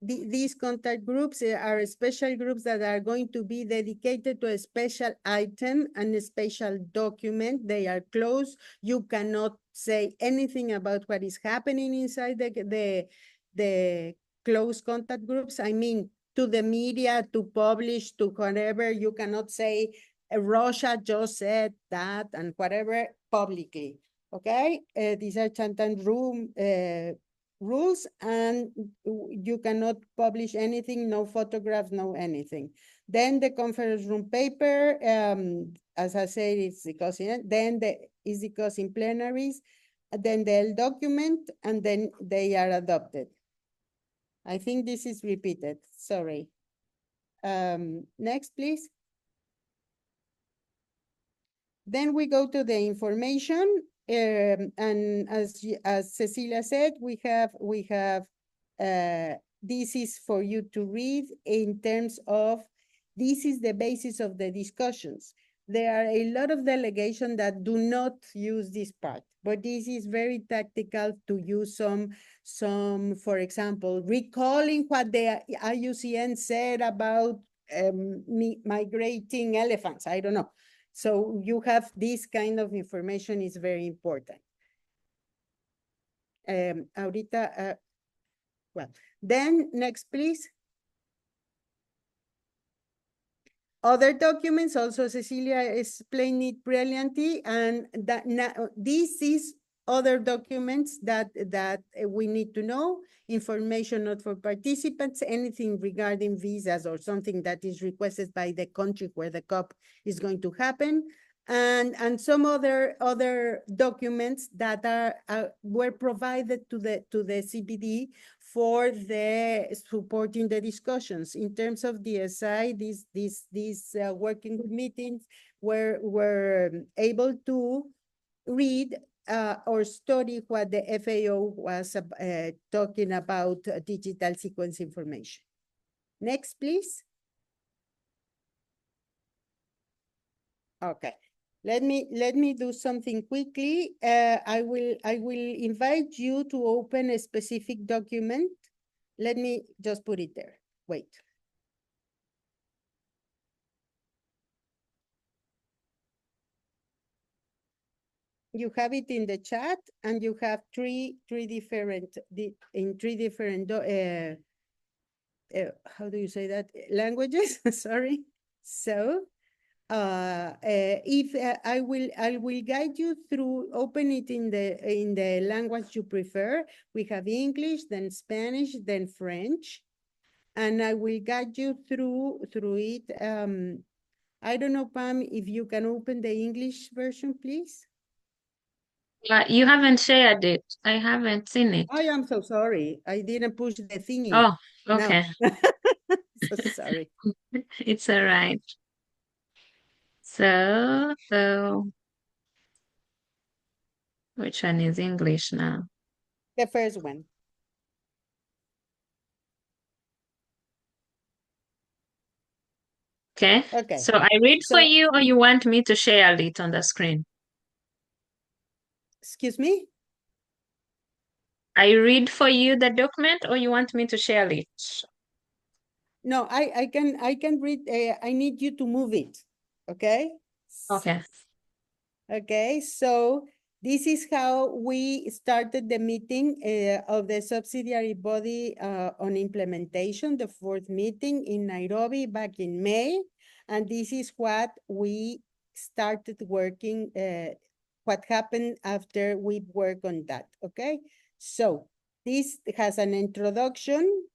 Speaker 5: These contact groups are special groups that are going to be dedicated to a special item and a special document. They are closed. You cannot say anything about what is happening inside the closed contact groups. I mean, to the media, to publish, to whatever, you cannot say Russia just said that and whatever publicly. Okay, these are Chantan room rules, and you cannot publish anything, no photographs, no anything. Then the conference room paper, as I said, it's the cousin, then is the cousin plenaries, then the L document, and then they are adopted. I think this is repeated, sorry. Next, please. Then we go to the information, and as Cecilia said, we have this is for you to read in terms of this is the basis of the discussions. There are a lot of delegations that do not use this part, but this is very tactical to use some, for example, recalling what the IUCN said about migrating elephants. I don't know. So you have this kind of information is very important. Ahorita, well, then next, please. Other documents, also Cecilia explained it brilliantly, and that now, this is other documents that we need to know, information not for participants, anything regarding visas or something that is requested by the country where the COP is going to happen, and some other documents that were provided to the CBD for the supporting the discussions. In terms of DSI, these working group meetings were able to read or study what the FAO was talking about digital sequence information. Next, please. Okay. Let me do something quickly. I will invite you to open a specific document. Let me just put it there. Wait. You have it in the chat, and you have three different how do you say that, languages? Sorry. So if I will guide you through, open it in the language you prefer. We have English, then Spanish, then French. and I will guide you through it. I don't know, Pam, if you can open the English version, please.
Speaker 1: You haven't shared it. I haven't seen it.
Speaker 5: I am so sorry. I didn't push the thingy.
Speaker 1: Oh,
Speaker 5: No.
Speaker 1: okay.
Speaker 5: So sorry.
Speaker 1: It's all right. So, which one is English now?
Speaker 5: The first one.
Speaker 1: Okay.
Speaker 5: Okay.
Speaker 1: So I read for
Speaker 5: So,
Speaker 1: you, or you want me to share it on the screen?
Speaker 5: excuse me?
Speaker 1: I read for you the document, or you want me to share it?
Speaker 5: No, I can read. I need you to move it. Okay.
Speaker 1: Okay.
Speaker 5: Okay. So this is how we started the meeting of the subsidiary body on implementation, the fourth meeting in Nairobi back in May. And this is what we started working, what happened after we work on that. Okay. So this has an introduction,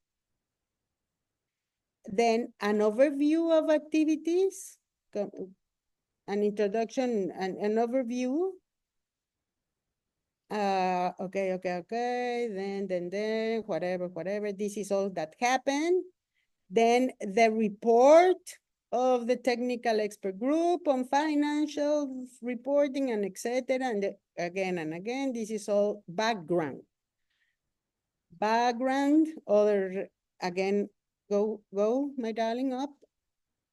Speaker 5: then an overview of activities, an introduction, an overview. Okay, then, whatever. This is all that happened. Then the report of the technical expert group on financial reporting and etc. And again and again, this is all background. Other, again, go, my darling, up.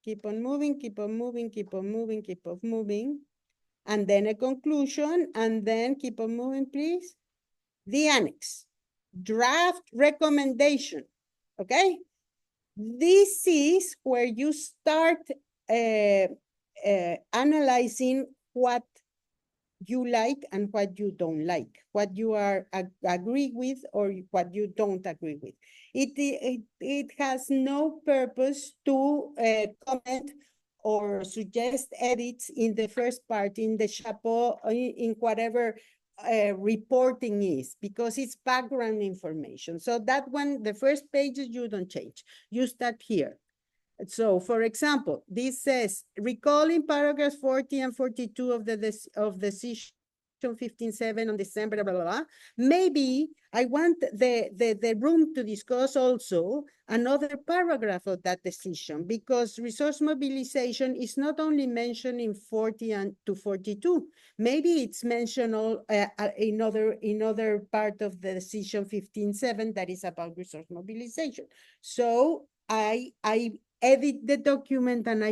Speaker 5: Keep on moving. And then a conclusion, and then keep on moving, please. The annex, draft recommendation, okay? This is where you start analyzing what you like and what you don't like, what you are agree with or what you don't agree with. It has no purpose to comment or suggest edits in the first part, in the chapeau, in whatever reporting is, because it's background information. So that one, the first pages, you don't change. You start here. So, for example, this says, recalling paragraphs 40 and 42 of the decision 15.7 on December, blah, blah, blah. Maybe I want the room to discuss also another paragraph of that decision, because resource mobilization is not only mentioned in 40 and to 42. Maybe it's mentioned all in other part of the decision 15.7 that is about resource mobilization. So I edit the document and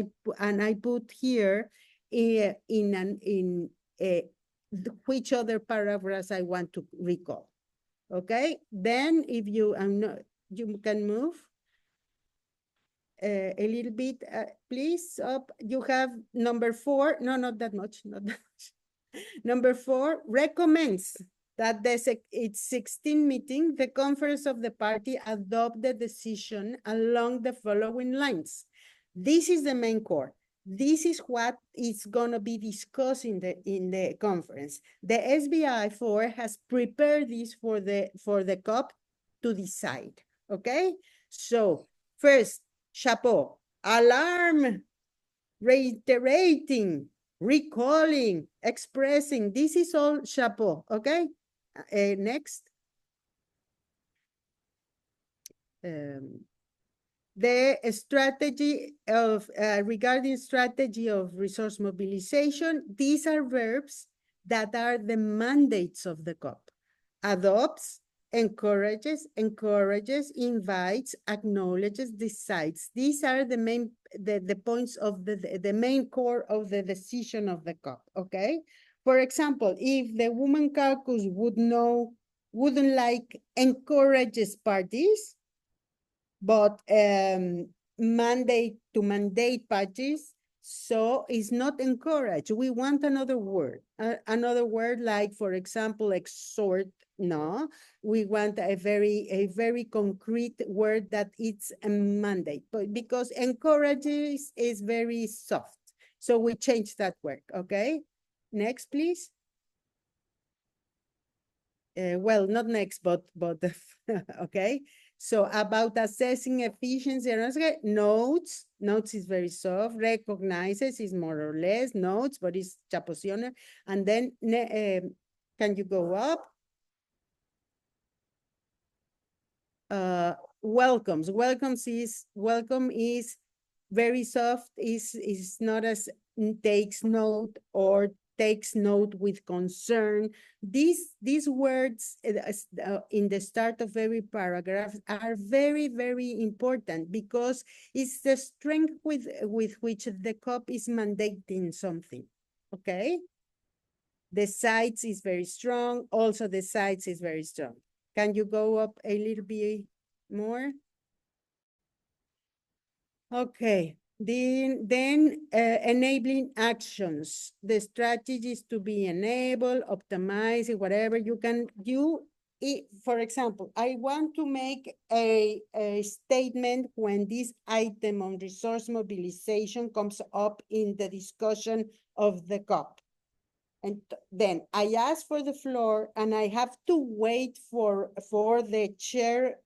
Speaker 5: I put here which other paragraphs I want to recall. Okay, then if you you can move a little bit, please, up. You have number 4. No, not that much, not that much. Number 4 recommends that its 16 meeting, the conference of the party adopt the decision along the following lines. This is the main core. This is what is going to be discussed in the conference. The SBI4 has prepared this for the COP to decide. Okay, so first, chapeau, alarm, reiterating, recalling, expressing. This is all chapeau. Okay, next. The strategy of, regarding strategy of resource mobilization, these are verbs that are the mandates of the COP. Adopts, encourages, invites, acknowledges, decides. These are the main, the points of the main core of the decision of the COP, okay? For example, if the Women Caucus wouldn't like encourages parties, but mandate parties, so it's not encourage. We want another word like, for example, exhort. No, we want a very concrete word that it's a mandate, but because encourages is very soft, so we change that word. Okay, next, please. Well, not next, but okay. So about assessing efficiency, notes is very soft, recognizes is more or less, notes, but it's chaposiona. And then, can you go up? Welcome is very soft, is not as takes note or takes note with concern. These words in the start of every paragraph are very, very important because it's the strength with which the COP is mandating something, okay? The sides is very strong, also the sides is very strong. Can you go up a little bit more? Okay, then enabling actions. The strategies to be enabled, optimizing, whatever you can do. For example, I want to make a statement when this item on resource mobilization comes up in the discussion of the COP. And then I ask for the floor and I have to wait for the chair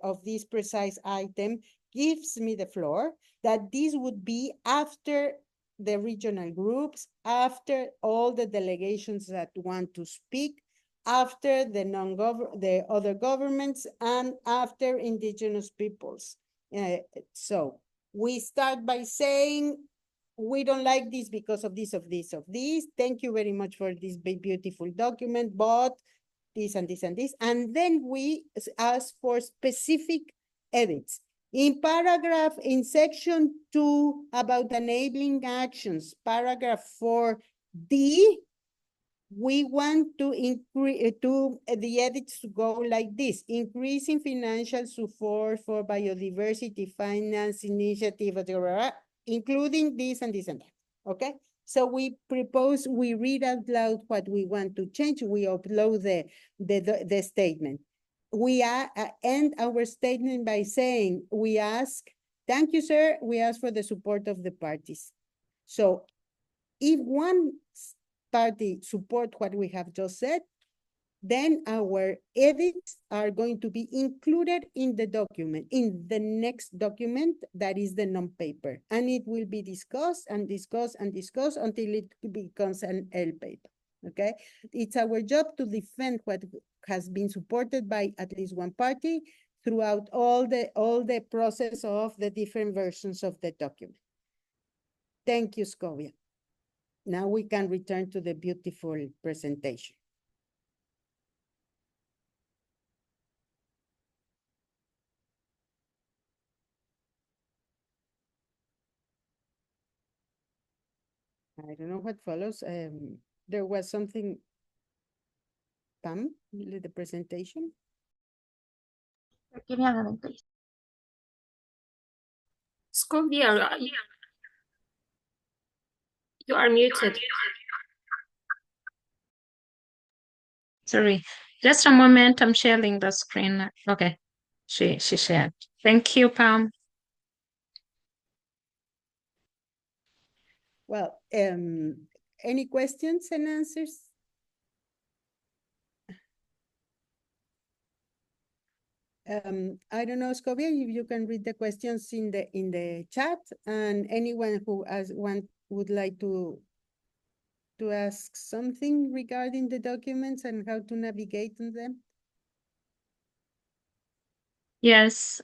Speaker 5: of this precise item gives me the floor, that this would be after the regional groups, after all the delegations that want to speak, after the other governments, and after indigenous peoples. So we start by saying, we don't like this because of this, of this, of this. Thank you very much for this beautiful document, but this and this and this. And then we ask for specific edits. In section 2 about enabling actions, paragraph 4D, we want to increase the edits to go like this: increasing financial support for biodiversity finance initiative, including this and this and that, okay? So we read out loud what we want to change, we upload the statement. We end our statement by saying, we ask, thank you, sir, we ask for the support of the parties. So if one party support what we have just said, then our edits are going to be included in the document, in the next document that is the non-paper. And it will be discussed and discussed and discussed until it becomes an L paper, okay? It's our job to defend what has been supported by at least one party throughout all the process of the different versions of the document. Thank you, Scovia. Now we can return to the beautiful presentation. I don't know what follows. There was something, Pam, the presentation.
Speaker 3: Give me a moment, please.
Speaker 1: Scovia, you are muted. Sorry, just a moment. I'm sharing the screen. Okay, she shared. Thank you, Pam.
Speaker 5: Well, any questions and answers? I don't know, Scovia, if you can read the questions in the chat, and anyone who would like to ask something regarding the documents and how to navigate on them.
Speaker 1: Yes.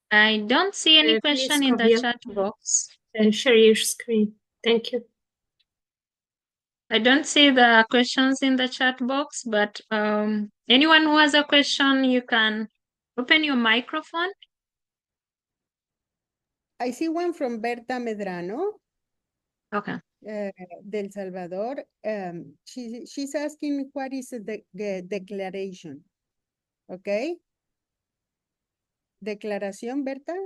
Speaker 1: I don't see any question in the chat box.
Speaker 7: And share your screen. Thank you.
Speaker 1: I don't see the questions in the chat box, but anyone who has a question, you can open your microphone.
Speaker 5: I see one from Berta Medrano.
Speaker 1: Okay.
Speaker 5: Del Salvador. She's asking what is the declaration. Okay. Declaración, Berta.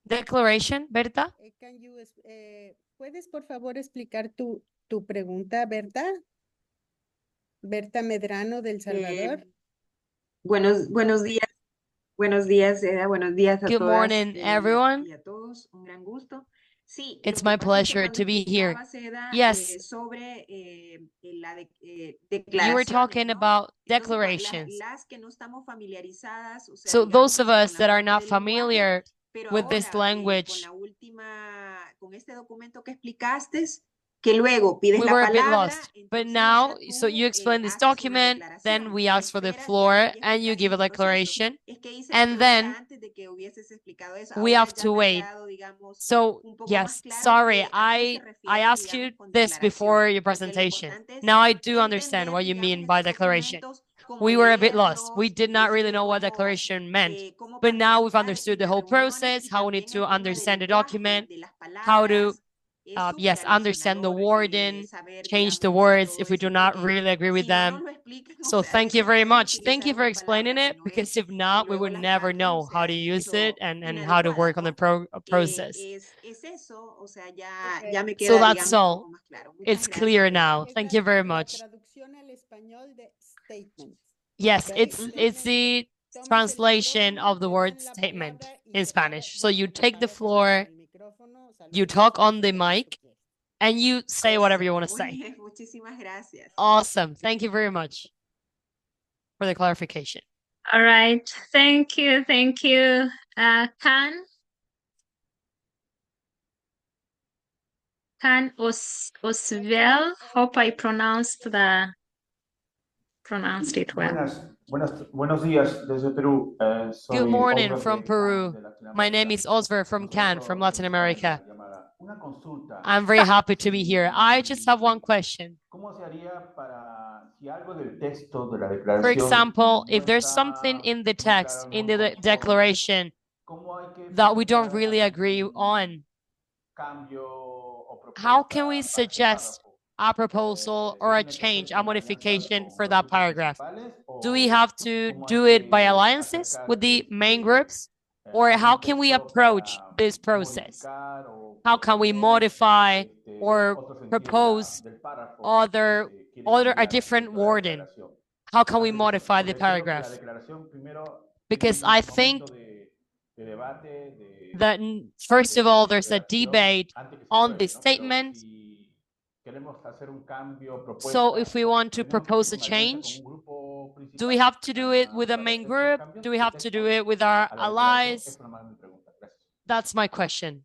Speaker 6: Declaration, Berta.
Speaker 5: Can you, ¿puedes por favor explicar tu pregunta, Berta? Berta Medrano del Salvador.
Speaker 8: Buenos días. Buenos días, Eda. Buenos días a
Speaker 6: Good
Speaker 8: todas.
Speaker 6: morning, everyone.
Speaker 8: Y a todos. Un gran gusto. Sí,
Speaker 6: It's
Speaker 8: lo que
Speaker 6: my
Speaker 8: pasa es que
Speaker 6: pleasure
Speaker 8: cuando
Speaker 6: to be here.
Speaker 8: explicaba Seda
Speaker 6: Yes,
Speaker 8: sobre
Speaker 6: you were
Speaker 8: declaraciones,
Speaker 6: talking
Speaker 8: ¿no?
Speaker 6: about
Speaker 8: Entonces,
Speaker 6: declarations.
Speaker 8: las que no estamos familiarizadas, o sea,
Speaker 6: So those of
Speaker 8: digamos, con
Speaker 6: us
Speaker 8: la
Speaker 6: that are
Speaker 8: parte
Speaker 6: not
Speaker 8: del lenguaje,
Speaker 6: familiar
Speaker 8: pero
Speaker 6: with this
Speaker 8: ahora
Speaker 6: language,
Speaker 8: con este documento que explicaste, que luego pides
Speaker 6: we
Speaker 8: la
Speaker 6: were a bit
Speaker 8: palabra,
Speaker 6: lost. But
Speaker 8: entonces
Speaker 6: now,
Speaker 8: ya
Speaker 6: so
Speaker 8: tú
Speaker 6: you explain this
Speaker 8: haces una
Speaker 6: document, then
Speaker 8: declaración
Speaker 6: we
Speaker 8: y
Speaker 6: ask for the
Speaker 8: esperas, ya,
Speaker 6: floor,
Speaker 8: ya
Speaker 6: and you
Speaker 8: explicaste
Speaker 6: give a
Speaker 8: el proceso.
Speaker 6: declaration,
Speaker 8: Es que hice la
Speaker 6: and
Speaker 8: pregunta
Speaker 6: then
Speaker 8: antes de que hubieses explicado eso.
Speaker 6: we
Speaker 8: Ahora
Speaker 6: have
Speaker 8: ya
Speaker 6: to
Speaker 8: me ha
Speaker 6: wait.
Speaker 8: quedado, digamos,
Speaker 6: So
Speaker 8: un poco más
Speaker 6: yes,
Speaker 8: claro
Speaker 6: sorry,
Speaker 8: a qué se
Speaker 6: I
Speaker 8: refieren,
Speaker 6: asked
Speaker 8: digamos,
Speaker 6: you
Speaker 8: con
Speaker 6: this
Speaker 8: declaración.
Speaker 6: before your
Speaker 8: Porque lo
Speaker 6: presentation.
Speaker 8: importante es
Speaker 6: Now I do understand
Speaker 8: entender,
Speaker 6: what you
Speaker 8: digamos,
Speaker 6: mean by
Speaker 8: estos
Speaker 6: declaration.
Speaker 8: documentos, cómo
Speaker 6: We were a bit lost. We
Speaker 8: leerlos,
Speaker 6: did not really
Speaker 8: este,
Speaker 6: know what
Speaker 8: cómo,
Speaker 6: declaration meant.
Speaker 8: cómo
Speaker 6: But now we've
Speaker 8: participar
Speaker 6: understood
Speaker 8: en
Speaker 6: the
Speaker 8: las
Speaker 6: whole
Speaker 8: reuniones
Speaker 6: process,
Speaker 8: y
Speaker 6: how we need
Speaker 8: también
Speaker 6: to
Speaker 8: el tema del
Speaker 6: understand the
Speaker 8: lenguaje,
Speaker 6: document,
Speaker 8: de las
Speaker 6: how to,
Speaker 8: palabras, eso
Speaker 6: yes,
Speaker 8: para
Speaker 6: understand the
Speaker 8: legisladores,
Speaker 6: wording,
Speaker 8: saber,
Speaker 6: change the
Speaker 8: digamos,
Speaker 6: words
Speaker 8: todo
Speaker 6: if we
Speaker 8: eso,
Speaker 6: do not
Speaker 8: porque
Speaker 6: really agree with
Speaker 8: si no
Speaker 6: them.
Speaker 8: nos lo explican, o
Speaker 6: So
Speaker 8: sea,
Speaker 6: thank you
Speaker 8: se
Speaker 6: very
Speaker 8: pueden
Speaker 6: much. Thank
Speaker 8: utilizar
Speaker 6: you for
Speaker 8: una
Speaker 6: explaining
Speaker 8: palabra que
Speaker 6: it,
Speaker 8: no
Speaker 6: because
Speaker 8: es,
Speaker 6: if
Speaker 8: y
Speaker 6: not, we
Speaker 8: luego
Speaker 6: would
Speaker 8: las
Speaker 6: never
Speaker 8: cambian y
Speaker 6: know
Speaker 8: se
Speaker 6: how to
Speaker 8: hace
Speaker 6: use it
Speaker 8: eso
Speaker 6: and how to
Speaker 8: inadecuada,
Speaker 6: work on the
Speaker 8: ¿no?
Speaker 6: process.
Speaker 8: Es eso, o sea,
Speaker 2: Okay.
Speaker 8: ya me
Speaker 6: So
Speaker 8: queda,
Speaker 6: that's
Speaker 8: digamos, un
Speaker 6: all.
Speaker 8: poco más claro. Muchas
Speaker 6: It's
Speaker 8: gracias,
Speaker 6: clear
Speaker 8: Seda.
Speaker 6: now.
Speaker 5: Es
Speaker 6: Thank you very
Speaker 5: la
Speaker 6: much.
Speaker 5: traducción al español de statement.
Speaker 6: Yes,
Speaker 5: ¿Ok?
Speaker 6: it's
Speaker 8: Ujú.
Speaker 6: the
Speaker 5: Tomas el
Speaker 6: translation
Speaker 5: micrófono,
Speaker 6: of the
Speaker 5: te
Speaker 6: word
Speaker 5: dan la
Speaker 6: statement
Speaker 5: palabra y
Speaker 6: in
Speaker 5: te paras.
Speaker 6: Spanish. So
Speaker 5: Bueno,
Speaker 6: you
Speaker 5: te
Speaker 6: take the
Speaker 5: paras, hablas
Speaker 6: floor,
Speaker 5: en el micrófono,
Speaker 6: you
Speaker 5: saludas,
Speaker 6: talk on the
Speaker 5: haces lo que tú
Speaker 6: mic,
Speaker 5: quieras.
Speaker 6: and you say whatever you
Speaker 8: Eso,
Speaker 6: want to
Speaker 8: muy
Speaker 6: say.
Speaker 8: bien, muchísimas gracias.
Speaker 6: Awesome. Thank you very much for the clarification.
Speaker 1: All right. Thank you. Thank you. Can Osvel. Hope I pronounced it well.
Speaker 9: Buenos días desde Perú.
Speaker 6: Good
Speaker 9: Soy
Speaker 6: morning
Speaker 9: Oscar
Speaker 6: from
Speaker 9: de Cannes,
Speaker 6: Peru.
Speaker 9: de
Speaker 6: My name
Speaker 9: Latinoamérica.
Speaker 6: is Osver from Cannes, from Latin
Speaker 9: Nosotros
Speaker 6: America.
Speaker 9: iniciamos la llamada. Una consulta.
Speaker 6: I'm very happy to be here. I just have one question.
Speaker 9: ¿Cómo se haría para si algo del texto de la
Speaker 6: For
Speaker 9: declaración
Speaker 6: example,
Speaker 9: no
Speaker 6: if there's something
Speaker 9: está
Speaker 6: in the
Speaker 9: muy claro,
Speaker 6: text,
Speaker 9: no
Speaker 6: in
Speaker 9: muy
Speaker 6: the
Speaker 9: conforme,
Speaker 6: declaration,
Speaker 9: ¿cómo hay que
Speaker 6: that we don't
Speaker 9: presentar
Speaker 6: really agree
Speaker 9: algún
Speaker 6: on,
Speaker 9: cambio o
Speaker 6: how can we
Speaker 9: propuesta para ese
Speaker 6: suggest
Speaker 9: párrafo?
Speaker 6: a proposal
Speaker 9: ¿Se
Speaker 6: or a
Speaker 9: tiene que hacer
Speaker 6: change, a
Speaker 9: con alianzas
Speaker 6: modification
Speaker 9: con
Speaker 6: for
Speaker 9: los
Speaker 6: that
Speaker 9: grupos
Speaker 6: paragraph?
Speaker 9: principales
Speaker 6: Do we
Speaker 9: o
Speaker 6: have to
Speaker 9: cómo hay
Speaker 6: do it by
Speaker 9: que
Speaker 6: alliances
Speaker 9: acercar
Speaker 6: with the main
Speaker 9: este,
Speaker 6: groups? Or how
Speaker 9: algún
Speaker 6: can we
Speaker 9: texto
Speaker 6: approach
Speaker 9: para
Speaker 6: this process?
Speaker 9: modificar o
Speaker 6: How can we
Speaker 9: proponer
Speaker 6: modify or
Speaker 9: otro sentido
Speaker 6: propose
Speaker 9: del párrafo
Speaker 6: other
Speaker 9: que se quiere
Speaker 6: a
Speaker 9: cambiar
Speaker 6: different
Speaker 9: dentro de la
Speaker 6: wording?
Speaker 9: declaración?
Speaker 6: How can we
Speaker 9: Atención,
Speaker 6: modify the
Speaker 9: porque creo que la
Speaker 6: paragraph?
Speaker 9: declaración primero tiene
Speaker 6: Because
Speaker 9: un
Speaker 6: I
Speaker 9: momento
Speaker 6: think
Speaker 9: de debate,
Speaker 6: that first of all, there's a
Speaker 9: redacción,
Speaker 6: debate
Speaker 9: antes que se
Speaker 6: on the
Speaker 9: apruebe, ¿no? Pero
Speaker 6: statement.
Speaker 9: si queremos hacer un cambio,
Speaker 6: So if
Speaker 9: propuesta,
Speaker 6: we want to
Speaker 9: tenemos que
Speaker 6: propose
Speaker 9: hacer
Speaker 6: a
Speaker 9: una alianza con
Speaker 6: change,
Speaker 9: un grupo
Speaker 6: do we
Speaker 9: principal
Speaker 6: have to do it with a
Speaker 9: para
Speaker 6: main
Speaker 9: hacer esos
Speaker 6: group?
Speaker 9: cambios
Speaker 6: Do we
Speaker 9: de
Speaker 6: have to do
Speaker 9: texto
Speaker 6: it with our
Speaker 9: a la declaración.
Speaker 6: allies?
Speaker 9: Esa no es mi pregunta. Gracias.
Speaker 6: That's my question.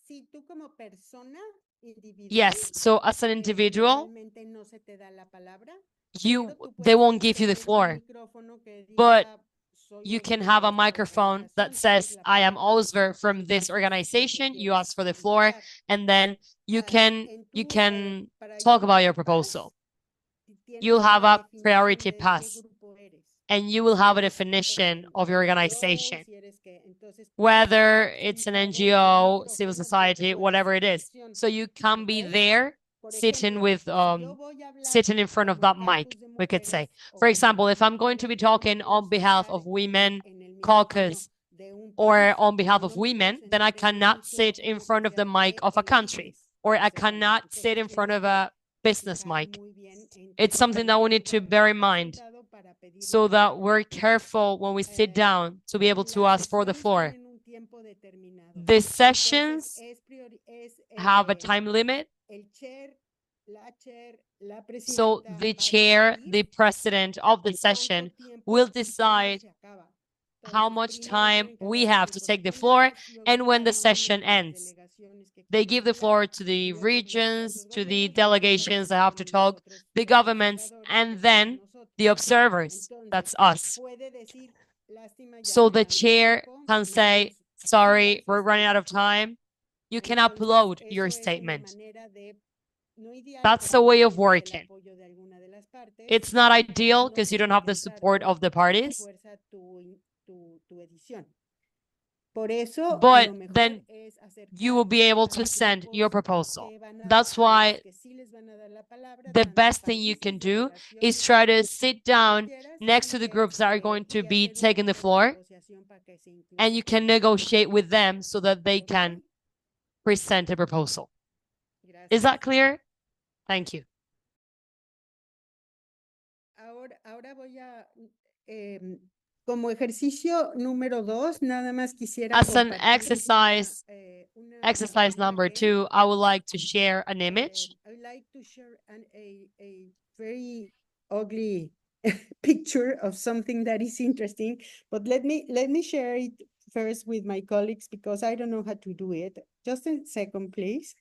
Speaker 5: Si tú como persona individual,
Speaker 6: Yes, so as an individual,
Speaker 5: normalmente no se te da la palabra,
Speaker 6: you
Speaker 5: pero tú
Speaker 6: they
Speaker 5: puedes
Speaker 6: won't give you the
Speaker 5: tener un
Speaker 6: floor,
Speaker 5: micrófono que
Speaker 6: but
Speaker 5: diga, soy
Speaker 6: you can
Speaker 5: Osver
Speaker 6: have
Speaker 5: de
Speaker 6: a
Speaker 5: esta
Speaker 6: microphone that
Speaker 5: organización, tienes
Speaker 6: says,
Speaker 5: la
Speaker 6: I am
Speaker 5: palabra,
Speaker 6: Osver from this
Speaker 5: dices lo que
Speaker 6: organization. You
Speaker 5: quieres
Speaker 6: ask for the floor,
Speaker 5: indicar.
Speaker 6: and then you can
Speaker 5: Para ir
Speaker 6: talk about
Speaker 5: para
Speaker 6: your
Speaker 5: atrás,
Speaker 6: proposal.
Speaker 5: tienes
Speaker 6: You'll have
Speaker 5: una
Speaker 6: a
Speaker 5: definición
Speaker 6: priority
Speaker 5: de qué
Speaker 6: pass,
Speaker 5: grupo eres.
Speaker 6: and you will have a
Speaker 5: Eres,
Speaker 6: definition of your
Speaker 5: NGO,
Speaker 6: organization,
Speaker 5: si eres que, entonces tú puedes
Speaker 6: whether
Speaker 5: estar
Speaker 6: it's an
Speaker 5: sentado en el
Speaker 6: NGO, civil
Speaker 5: micrófono porque
Speaker 6: society,
Speaker 5: tú eres
Speaker 6: whatever it
Speaker 5: esa
Speaker 6: is.
Speaker 5: acción,
Speaker 6: So you can be
Speaker 5: ¿ok?
Speaker 6: there
Speaker 5: Por
Speaker 6: sitting
Speaker 5: ejemplo,
Speaker 6: with
Speaker 5: si yo voy a hablar
Speaker 6: sitting in front of
Speaker 5: como
Speaker 6: that
Speaker 5: Caucus
Speaker 6: mic,
Speaker 5: de
Speaker 6: we could say.
Speaker 5: mujeres o
Speaker 6: For
Speaker 5: como
Speaker 6: example, if I'm going to
Speaker 5: mujeres,
Speaker 6: be
Speaker 5: yo no
Speaker 6: talking
Speaker 5: puedo
Speaker 6: on behalf
Speaker 5: sentar
Speaker 6: of women
Speaker 5: en el micrófono
Speaker 6: caucus
Speaker 5: de un
Speaker 6: or
Speaker 5: país,
Speaker 6: on behalf
Speaker 5: o
Speaker 6: of
Speaker 5: no me puedo
Speaker 6: women, then I
Speaker 5: sentar en un
Speaker 6: cannot sit in
Speaker 5: micrófono que
Speaker 6: front of the
Speaker 5: sea
Speaker 6: mic
Speaker 5: de
Speaker 6: of a
Speaker 5: el
Speaker 6: country,
Speaker 5: business,
Speaker 6: or I
Speaker 5: o sea,
Speaker 6: cannot sit
Speaker 5: entonces
Speaker 6: in front
Speaker 5: tienes
Speaker 6: of
Speaker 5: que
Speaker 6: a business
Speaker 5: fijar
Speaker 6: mic.
Speaker 5: muy bien en
Speaker 6: It's something that we need to bear in mind
Speaker 5: sentado para pedir la
Speaker 6: so that
Speaker 5: palabra.
Speaker 6: we're careful when we sit down to be able to ask for the floor.
Speaker 5: Tienen un tiempo determinado.
Speaker 6: The
Speaker 5: Entonces,
Speaker 6: sessions
Speaker 5: es
Speaker 6: have a time limit.
Speaker 5: el chair, la
Speaker 6: So
Speaker 5: presidenta
Speaker 6: the
Speaker 5: va a
Speaker 6: chair,
Speaker 5: decidir
Speaker 6: the president of the
Speaker 5: cuánto
Speaker 6: session
Speaker 5: tiempo
Speaker 6: will
Speaker 5: y cuándo
Speaker 6: decide
Speaker 5: se acaba.
Speaker 6: how
Speaker 5: Entonces,
Speaker 6: much
Speaker 5: primero
Speaker 6: time
Speaker 5: tienen que
Speaker 6: we
Speaker 5: dar
Speaker 6: have to
Speaker 5: tiempo
Speaker 6: take the floor
Speaker 5: final, luego
Speaker 6: and when the
Speaker 5: cada una
Speaker 6: session
Speaker 5: de las
Speaker 6: ends.
Speaker 5: delegaciones que
Speaker 6: They
Speaker 5: quieren
Speaker 6: give the
Speaker 5: hablar,
Speaker 6: floor to the
Speaker 5: luego
Speaker 6: regions, to the
Speaker 5: gobiernos, luego
Speaker 6: delegations that have to
Speaker 5: tenemos
Speaker 6: talk,
Speaker 5: nosotros
Speaker 6: the
Speaker 5: los
Speaker 6: governments,
Speaker 5: observadores, que
Speaker 6: and
Speaker 5: somos
Speaker 6: then
Speaker 5: nosotros.
Speaker 6: the observers.
Speaker 5: Entonces,
Speaker 6: That's us.
Speaker 5: puede decir, lástima, ya
Speaker 6: So
Speaker 5: se
Speaker 6: the
Speaker 5: acabó el
Speaker 6: chair
Speaker 5: tiempo,
Speaker 6: can
Speaker 5: no
Speaker 6: say,
Speaker 5: puedes
Speaker 6: sorry,
Speaker 5: subir
Speaker 6: we're
Speaker 5: su
Speaker 6: running out of
Speaker 5: statement.
Speaker 6: time. You can
Speaker 5: Entonces,
Speaker 6: upload your
Speaker 5: eso es una
Speaker 6: statement.
Speaker 5: manera de, no ideal,
Speaker 6: That's
Speaker 5: porque
Speaker 6: the
Speaker 5: no
Speaker 6: way of
Speaker 5: tienes el
Speaker 6: working.
Speaker 5: apoyo de alguna de las partes,
Speaker 6: It's not
Speaker 5: y
Speaker 6: ideal
Speaker 5: no
Speaker 6: because you don't
Speaker 5: puedes
Speaker 6: have the
Speaker 5: forzar
Speaker 6: support of the
Speaker 5: a
Speaker 6: parties,
Speaker 5: fuerza tu edición. Por eso,
Speaker 6: but
Speaker 5: lo mejor
Speaker 6: then
Speaker 5: es
Speaker 6: you will be
Speaker 5: acercarse
Speaker 6: able
Speaker 5: a
Speaker 6: to
Speaker 5: los
Speaker 6: send your
Speaker 5: grupos
Speaker 6: proposal.
Speaker 5: que van a,
Speaker 6: That's
Speaker 5: a los
Speaker 6: why
Speaker 5: que sí les van a dar la palabra,
Speaker 6: the
Speaker 5: tanto
Speaker 6: best thing you can
Speaker 5: países,
Speaker 6: do is
Speaker 5: delegaciones,
Speaker 6: try to sit down
Speaker 5: quieras,
Speaker 6: next to the groups that are going to be
Speaker 5: hacer un
Speaker 6: taking the
Speaker 5: grupo de
Speaker 6: floor,
Speaker 5: negociación para que se
Speaker 6: and
Speaker 5: incluya
Speaker 6: you can
Speaker 5: también.
Speaker 6: negotiate with them so that they
Speaker 5: ¿Ok?
Speaker 6: can present a proposal. Is
Speaker 5: Gracias.
Speaker 6: that clear? Thank you.
Speaker 5: Ahora voy a em, como ejercicio número 2, nada más quisiera
Speaker 6: As an
Speaker 5: compartir
Speaker 6: exercise number 2, I would like to share an image.
Speaker 5: I would like to share a very ugly picture of something that is interesting, but let me share it first with my colleagues because I don't know how to do it. Just a second, please.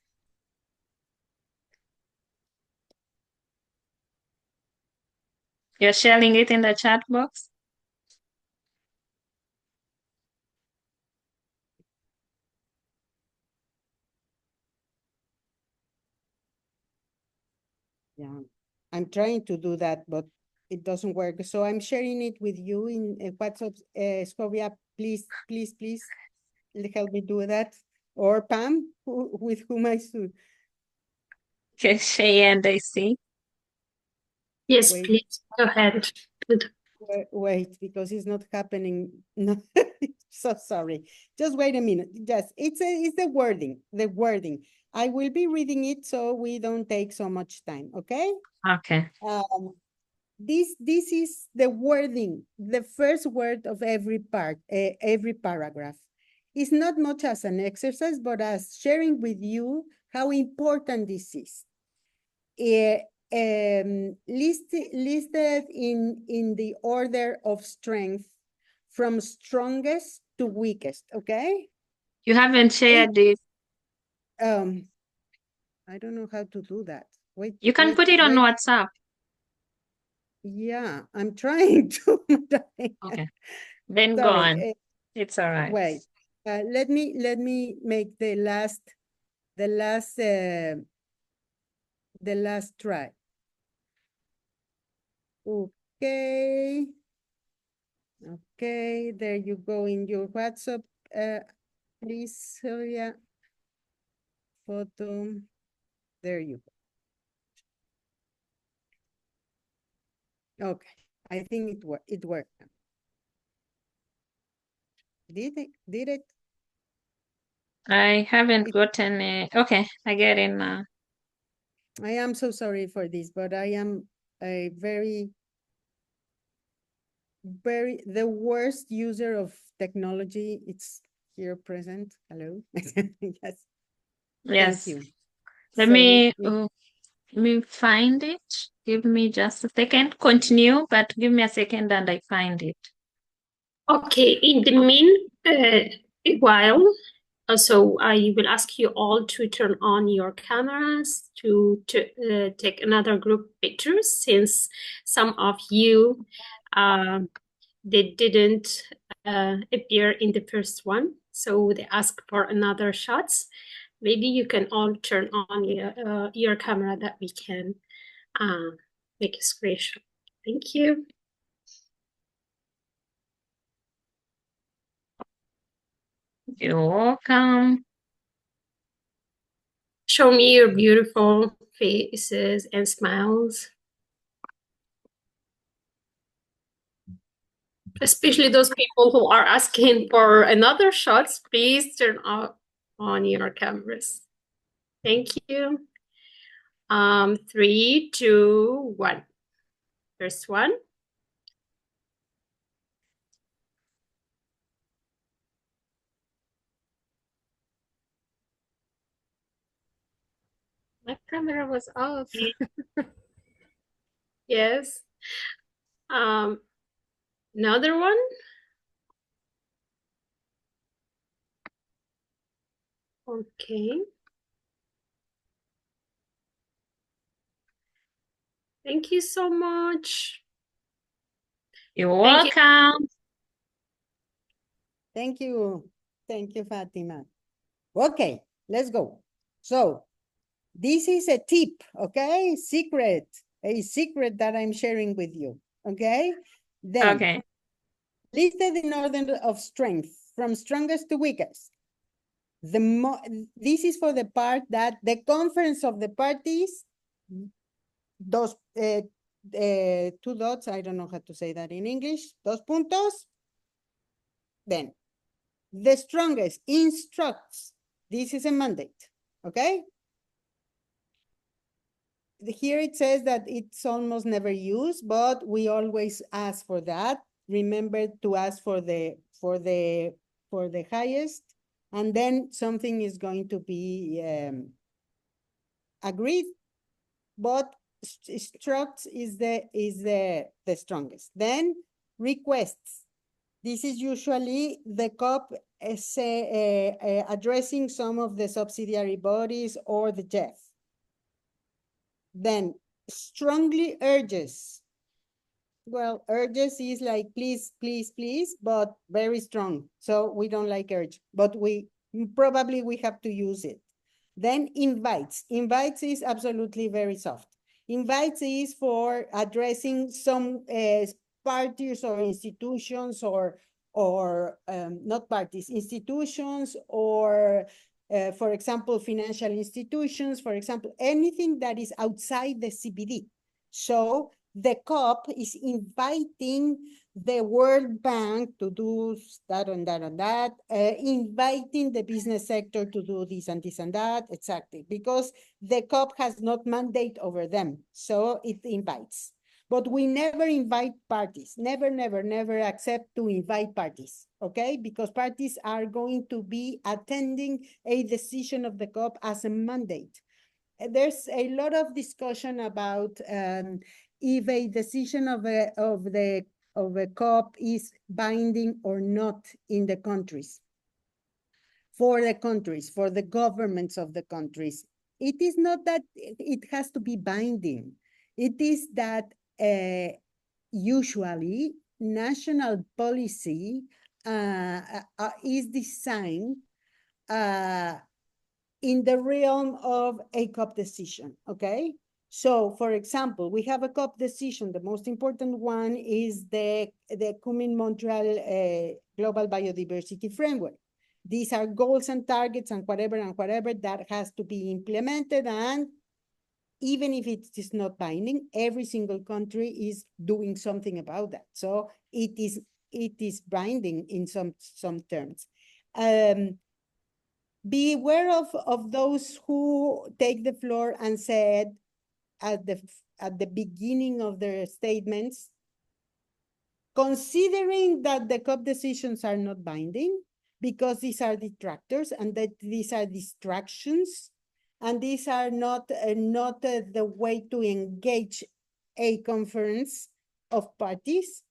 Speaker 1: You're sharing it in the chat box?
Speaker 5: Yeah, I'm trying to do that, but it doesn't work. So I'm sharing it with you in WhatsApp. Scovia, please help me do that. Or Pam, with whom I should.
Speaker 1: Okay, Shay and Daisy.
Speaker 7: Yes,
Speaker 5: Wait.
Speaker 7: please go ahead.
Speaker 5: Wait, because it's not happening. No, so sorry. Just wait a minute. Yes, it's the wording. The wording. I will be reading it so we don't take so much time. Okay.
Speaker 1: Okay.
Speaker 5: This is the wording, the first word of every paragraph. It's not much as an exercise, but as sharing with you how important this is. Listed in the order of strength from strongest to weakest, okay?
Speaker 1: You haven't shared it.
Speaker 5: I don't know how to do that. Wait.
Speaker 1: You can put it on WhatsApp.
Speaker 5: Yeah, I'm trying to.
Speaker 1: Okay. Then
Speaker 5: Sorry,
Speaker 1: go on. It's all right.
Speaker 5: Wait. Let me make the last try. Okay. Okay, there you go in your WhatsApp. Please, Sylvia. Photo. There you go. Okay, I think it worked. Did it?
Speaker 1: I haven't gotten it. Okay, I get it now.
Speaker 5: I am so sorry for this, but I am a very the worst user of technology. It's here present. Hello. Yes.
Speaker 1: Yes.
Speaker 5: Thank you.
Speaker 1: Let me find it. Give me just a second. Continue, but give me a second and I find it.
Speaker 7: Okay, in the meanwhile, so I will ask you all to turn on your cameras to take another group pictures, since some of you they didn't appear in the first one, so they ask for another shots. Maybe you can all turn on your camera that we can make a screenshot. Thank you.
Speaker 1: You're welcome.
Speaker 7: Show me your beautiful faces and smiles. Especially those people who are asking for another shots, please turn on your cameras. Thank you. 3, 2, 1. First one.
Speaker 2: My camera was off.
Speaker 7: Yes. Another one. Okay. Thank you so much.
Speaker 1: You're welcome.
Speaker 5: Thank you. Thank you, Fatima. Okay, let's go. So this is a tip, okay? A secret that I'm sharing with you, okay? Then,
Speaker 1: okay.
Speaker 5: Listed in order of strength, from strongest to weakest. This is for the part that the conference of the parties, those 2 dots, I don't know how to say that in English, dos puntos. Then, the strongest instructs. This is a mandate, okay? Here it says that it's almost never used, but we always ask for that. remember to ask for the highest, and then something is going to be agreed, but struct is the strongest. Then requests. This is usually the COP addressing some of the subsidiary bodies or the JEF. Then strongly urges. Well, urges is like please, please, please, but very strong. So we don't like urge, but we have to use it. Then invites. Invites is absolutely very soft. Invites is for addressing some parties or institutions or not parties, institutions or for example, financial institutions, for example, anything that is outside the CBD. So the COP is inviting the World Bank to do that and that and that, inviting the business sector to do this and this and that, exactly, because the COP has not mandate over them, so it invites. But we never invite parties, never, never, never accept to invite parties, okay? Because parties are going to be attending a decision of the COP as a mandate. There's a lot of discussion about if a decision of a COP is binding or not in the countries. For the countries, for the governments of the countries, it is not that it has to be binding. It is that usually national policy is designed in the realm of a COP decision, okay? So, for example, we have a COP decision. The most important one is the Kunming-Montreal Global Biodiversity Framework. These are goals and targets and whatever that has to be implemented, and even if it is not binding, every single country is doing something about that. So it is binding in some terms. Be aware of those who take the floor and said at the beginning of their statements, considering that the COP decisions are not binding, because these are detractors and that these are distractions, and these are not the way to engage a conference of parties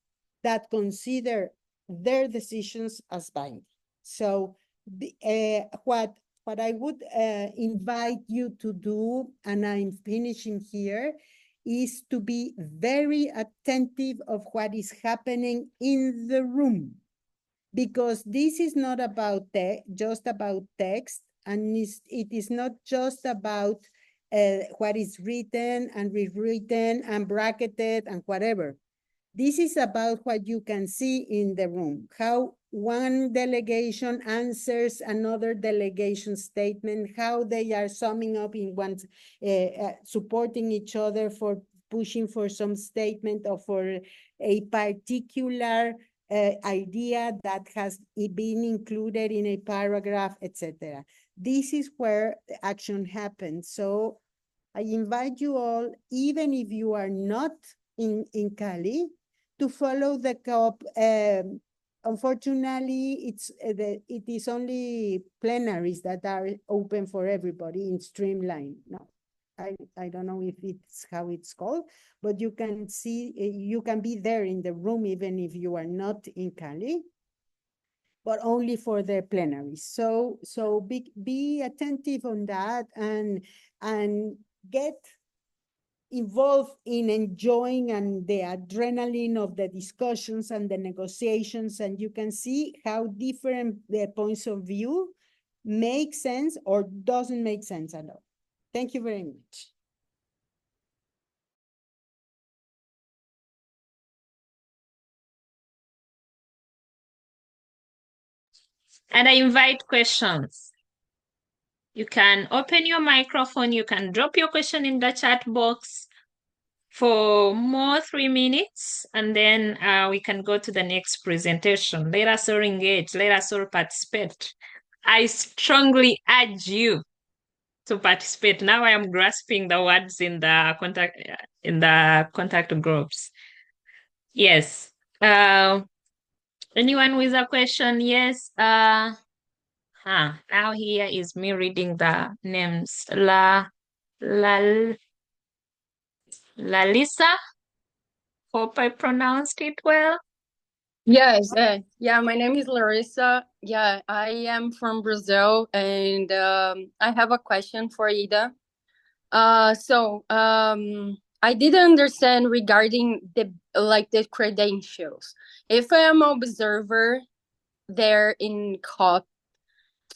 Speaker 5: that consider their decisions as binding. So what I would invite you to do, and I'm finishing here, is to be very attentive of what is happening in the room, because this is not about just about text, and it is not just about what is written and rewritten and bracketed and whatever. This is about what you can see in the room, how one delegation answers another delegation statement, how they are summing up in one, supporting each other for pushing for some statement or for a particular idea that has been included in a paragraph, etc. This is where the action happens. So I invite you all, even if you are not in Cali, to follow the COP. Unfortunately, it is only plenaries that are open for everybody in Streamline. No, I don't know if it's how it's called, but you can see, you can be there in the room even if you are not in Cali, but only for the plenaries. So be attentive on that and get involved in enjoying and the adrenaline of the discussions and the negotiations, and you can see how different the points of view make sense or doesn't make sense at all. Thank you very much.
Speaker 1: And I invite questions. You can open your microphone, you can drop your question in the chat box for more 3 minutes, and then we can go to the next presentation. Let us all engage, let us all participate. I strongly urge you to participate. Now I am grasping the words in the contact groups. Yes. Anyone with a question? Yes. Now here is me reading the names. Lalisa. Hope I pronounced it well.
Speaker 10: Yes, yeah, my name is Larissa. Yeah, I am from Brazil, and I have a question for Ida. I didn't understand regarding the credentials. If I am observer there in COP,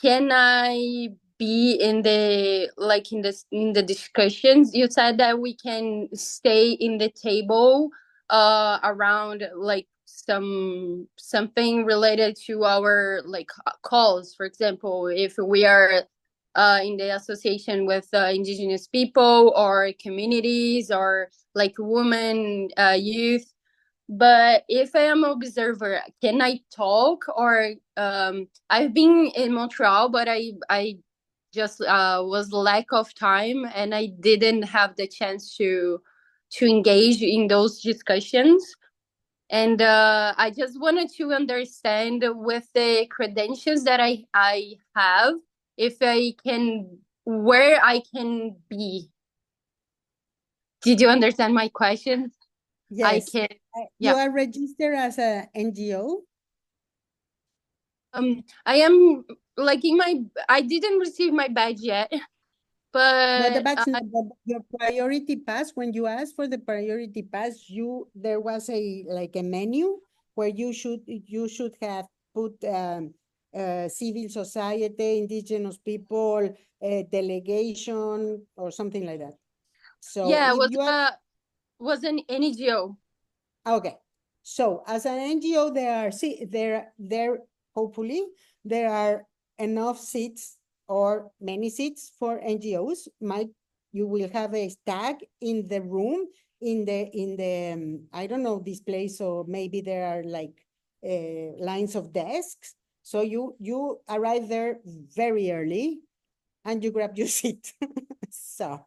Speaker 10: can I be in the discussions? You said that we can stay in the table around like something related to our like calls. For example, if we are in the association with indigenous people or communities or like women, youth. But if I am observer, can I talk? Or I've been in Montreal, but I just was lack of time and I didn't have the chance to engage in those discussions. And I just wanted to understand with the credentials that I have, if I can, where I can be. Did you understand my question?
Speaker 5: Yes.
Speaker 10: I can.
Speaker 5: You are registered as a NGO?
Speaker 10: I am like I didn't receive my badge yet, but
Speaker 5: No, the badge, your priority pass, when you asked for the priority pass, there was a menu where you should have put civil society, indigenous people, delegation, or something like that. So
Speaker 10: yeah,
Speaker 5: if you are
Speaker 10: was an NGO.
Speaker 5: Okay, so as an NGO, there hopefully there are enough seats or many seats for NGOs. You will have a tag in the room in the I don't know this place, so maybe there are like lines of desks. So you arrive there very early and you grab your seat. So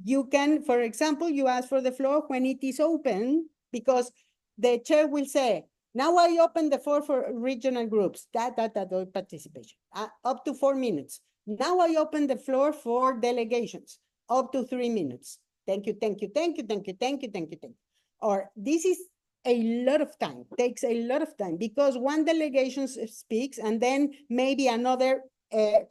Speaker 5: you can, for example, you ask for the floor when it is open, because the chair will say, now I open the floor for regional groups, participation, up to 4 minutes. Now I open the floor for delegations, up to 3 minutes. Thank you, thank you, thank you, thank you, thank you, thank you, thank you. Or this is a lot of time, takes a lot of time, because one delegation speaks and then maybe another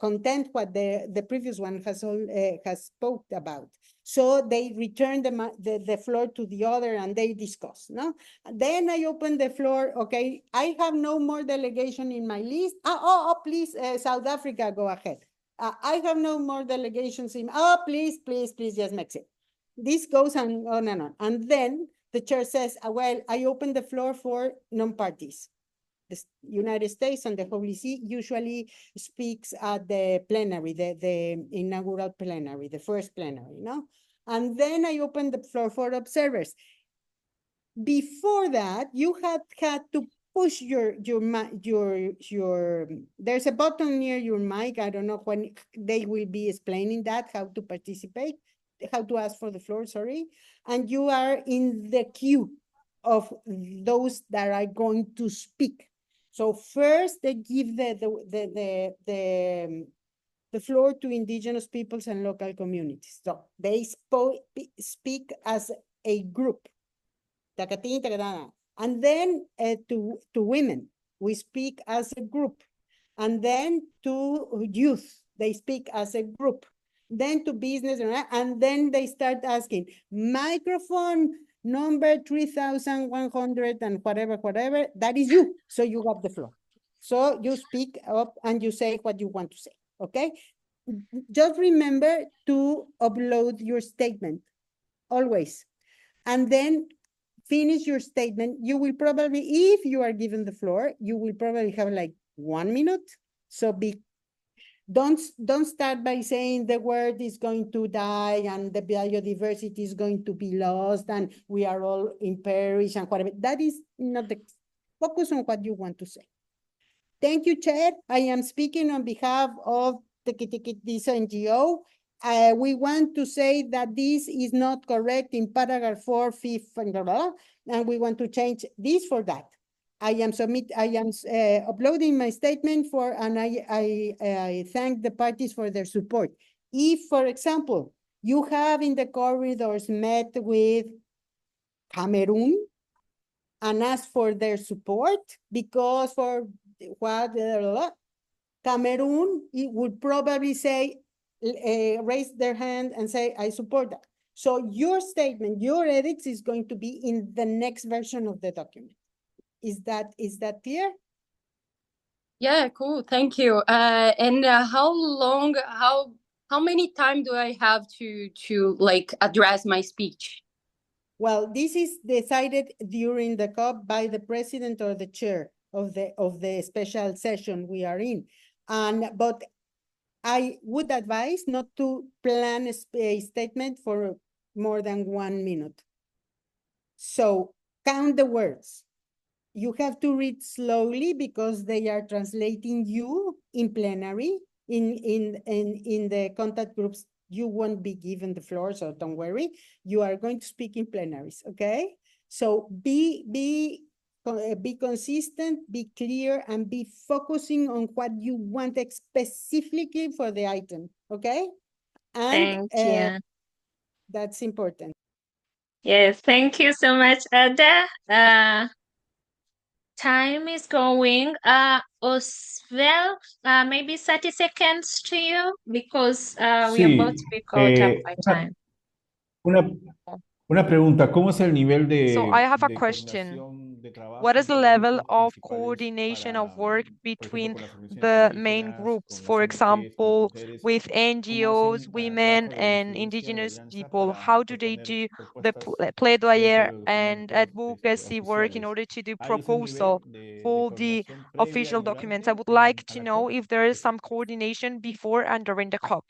Speaker 5: content what the previous one has spoke about. So they return the floor to the other and they discuss, no? Then I open the floor, okay, I have no more delegation in my list. Please, South Africa, go ahead. I have no more delegations please, just Mexico. This goes on and on. And then the chair says, well, I open the floor for non-parties. The United States and the Holy See usually speaks at the plenary, the inaugural plenary, the first plenary, no? And then I open the floor for observers. Before that, you had to push there's a button near your mic. I don't know when they will be explaining that, how to participate, how to ask for the floor, sorry. And you are in the queue of those that are going to speak. So first they give the floor to indigenous peoples and local communities. So they speak as a group. And then to women, we speak as a group. And then to youth, they speak as a group. Then to business, and then they start asking, microphone number 3,100 and whatever, that is you. So you have the floor. So you speak up and you say what you want to say, okay? Just remember to upload your statement, always. And then finish your statement. You will probably, if you are given the floor, you will probably have like 1 minute. So don't start by saying the world is going to die and the biodiversity is going to be lost and we are all imperished and whatever. That is not the focus on what you want to say. Thank you, Chair. I am speaking on behalf of this NGO. we want to say that this is not correct in paragraph 4, 5, and blah, blah, and we want to change this for that. I am uploading my statement and I thank the parties for their support. If, for example, you have in the corridors met with Cameroon and asked for their support because for what, Cameroon would probably say, raise their hand and say, I support that. So your statement, your edits is going to be in the next version of the document. Is that clear?
Speaker 10: Yeah, cool. Thank you. And how many time do I have to like address my speech?
Speaker 5: Well, this is decided during the COP by the president or the chair of the special session we are in. But I would advise not to plan a statement for more than 1 minute. So count the words. You have to read slowly because they are translating you in plenary. In the contact groups, you won't be given the floor, so don't worry. You are going to speak in plenaries, okay? So be consistent, be clear, and be focusing on what you want specifically for the item, okay? And
Speaker 1: Thank you.
Speaker 5: that's important.
Speaker 1: Yes, thank you so much, Ada. Time is going. Osvel, maybe 30 seconds to you because we are about
Speaker 9: Sí,
Speaker 1: to be caught up by time.
Speaker 9: una, una pregunta, ¿cómo es el nivel
Speaker 11: So I have a
Speaker 9: de
Speaker 11: question.
Speaker 9: coordinación de trabajo
Speaker 11: What is the
Speaker 9: entre los
Speaker 11: level
Speaker 9: grupos
Speaker 11: of
Speaker 9: principales
Speaker 11: coordination of
Speaker 9: para,
Speaker 11: work
Speaker 9: por ejemplo,
Speaker 11: between
Speaker 9: con las organizaciones
Speaker 11: the main
Speaker 9: indígenas,
Speaker 11: groups,
Speaker 9: con las
Speaker 11: for
Speaker 9: ONGs, con las
Speaker 11: example,
Speaker 9: mujeres?
Speaker 11: with
Speaker 9: ¿Cómo
Speaker 11: NGOs,
Speaker 9: hacen
Speaker 11: women,
Speaker 9: trabajo de
Speaker 11: and
Speaker 9: incidencia, de
Speaker 11: indigenous
Speaker 9: alianza
Speaker 11: people?
Speaker 9: para
Speaker 11: How do they
Speaker 9: proponer
Speaker 11: do the
Speaker 9: propuestas dentro
Speaker 11: plaidoyer
Speaker 9: de
Speaker 11: and
Speaker 9: documentos
Speaker 11: advocacy work in
Speaker 9: oficiales?
Speaker 11: order to do
Speaker 9: ¿Hay ese nivel
Speaker 11: proposal
Speaker 9: de
Speaker 11: for the
Speaker 9: coordinación previa
Speaker 11: official
Speaker 9: y
Speaker 11: documents? I
Speaker 9: durante
Speaker 11: would like
Speaker 9: a
Speaker 11: to
Speaker 9: la
Speaker 11: know
Speaker 9: COP?
Speaker 11: if there is some coordination before and during the COP.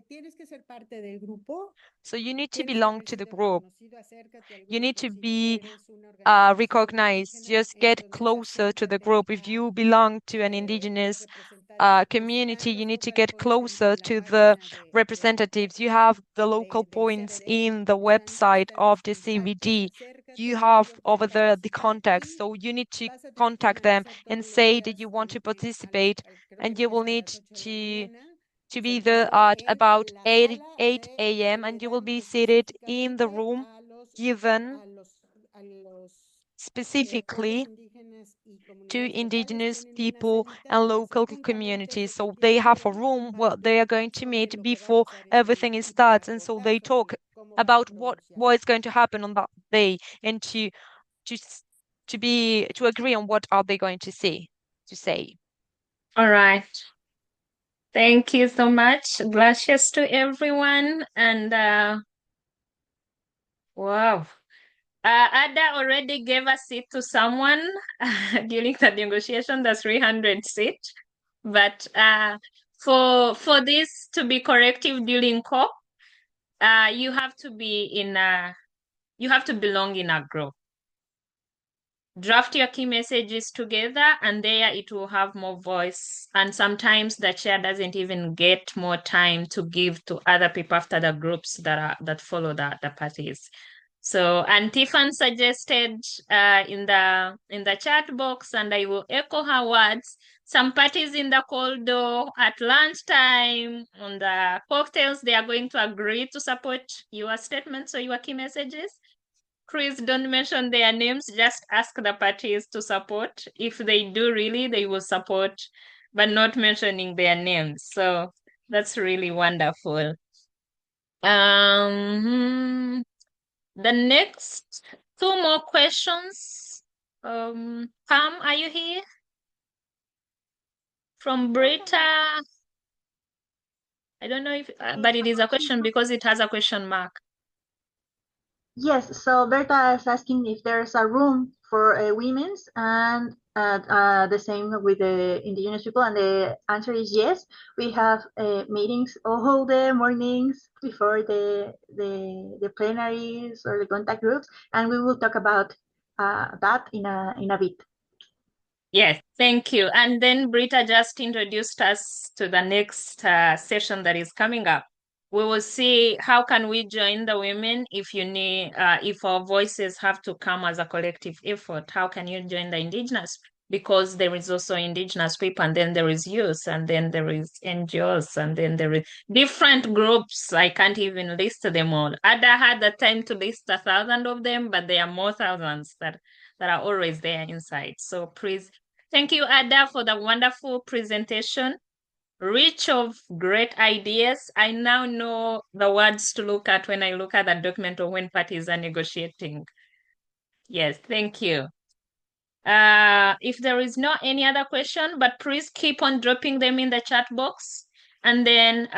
Speaker 5: Tienes que ser parte del grupo.
Speaker 11: So you need to
Speaker 5: Tienes que
Speaker 11: belong
Speaker 5: haber
Speaker 11: to the
Speaker 5: sido
Speaker 11: group.
Speaker 5: reconocido. Acércate al
Speaker 11: You need
Speaker 5: grupo
Speaker 11: to
Speaker 5: si tú
Speaker 11: be
Speaker 5: eres una organización
Speaker 11: recognized.
Speaker 5: indígena.
Speaker 11: Just get
Speaker 5: Entonces
Speaker 11: closer to the
Speaker 5: acércate
Speaker 11: group. If you belong to an indigenous community, you need to get closer to the representatives. You have the local points in the website of the CVD. You have over there the contacts, so you need to contact them and say that you want to participate, and you will need to be there at about 8 a.m. and you will be seated in the room given specifically to indigenous people and local communities. So they have a room where they are going to meet before everything starts, and so they talk about what is going to happen on that day and to agree on what are they going to say.
Speaker 1: All right. Thank you so much. Gracias to everyone. And wow. Ada already gave a seat to someone during the negotiation, the 300 seat. But for this to be corrective during COP, you have to belong in a group. Draft your key messages together, and there it will have more voice. And sometimes the chair doesn't even get more time to give to other people after the groups that follow the parties. So, and Tiffany suggested in the chat box, and I will echo her words, some parties in the corridor at lunchtime on the cocktails, they are going to agree to support your statements or your key messages. Please don't mention their names, just ask the parties to support. If they do really, they will support, but not mentioning their names. So that's really wonderful. The next two more questions. Pam, are you here? From Britta. I don't know if, but it is a question because it has a question mark.
Speaker 3: Yes, so Berta is asking if there's a room for women's and the same with the indigenous people, and the answer is yes. We have meetings all the mornings before the plenaries or the contact groups, and we will talk about that in a bit.
Speaker 1: Yes, thank you. And then Britta just introduced us to the next session that is coming up. We will see how can we join the women if you need, if our voices have to come as a collective effort. How can you join the indigenous? Because there is also indigenous people, and then there is youth, and then there is NGOs, and then there is different groups. I can't even list them all. Ada had the time to list 1,000 of them, but there are more thousands that are always there inside. So please. Thank you, Ada, for the wonderful presentation, rich of great ideas. I now know the words to look at when I look at the document of when parties are negotiating. Yes, thank you. If there is no any other question, but please keep on dropping them in the chat box. And then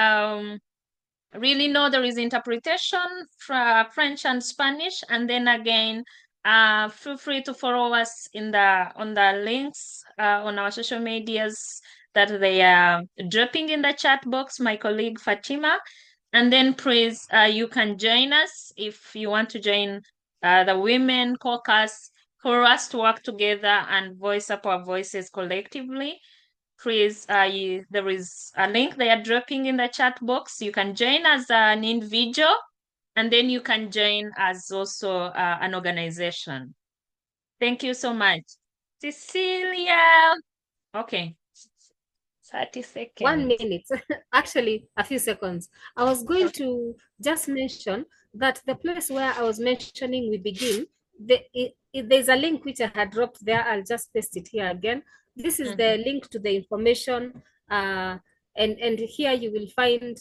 Speaker 1: really know there is interpretation for French and Spanish. And then again, feel free to follow us on the links on our social medias that they are dropping in the chat box, my colleague Fatima. And then please, you can join us if you want to join the Women Caucus for us to work together and voice up our voices collectively. Please, there is a link they are dropping in the chat box. You can join as an individual, and then you can join as also an organization. Thank you so much. Cecilia. Okay. 30 seconds.
Speaker 2: 1 minute, actually a few seconds. I was going to just mention that the place where I was mentioning we begin, there's a link which I had dropped there. I'll just paste it here again. This is the link to the information, and here you will find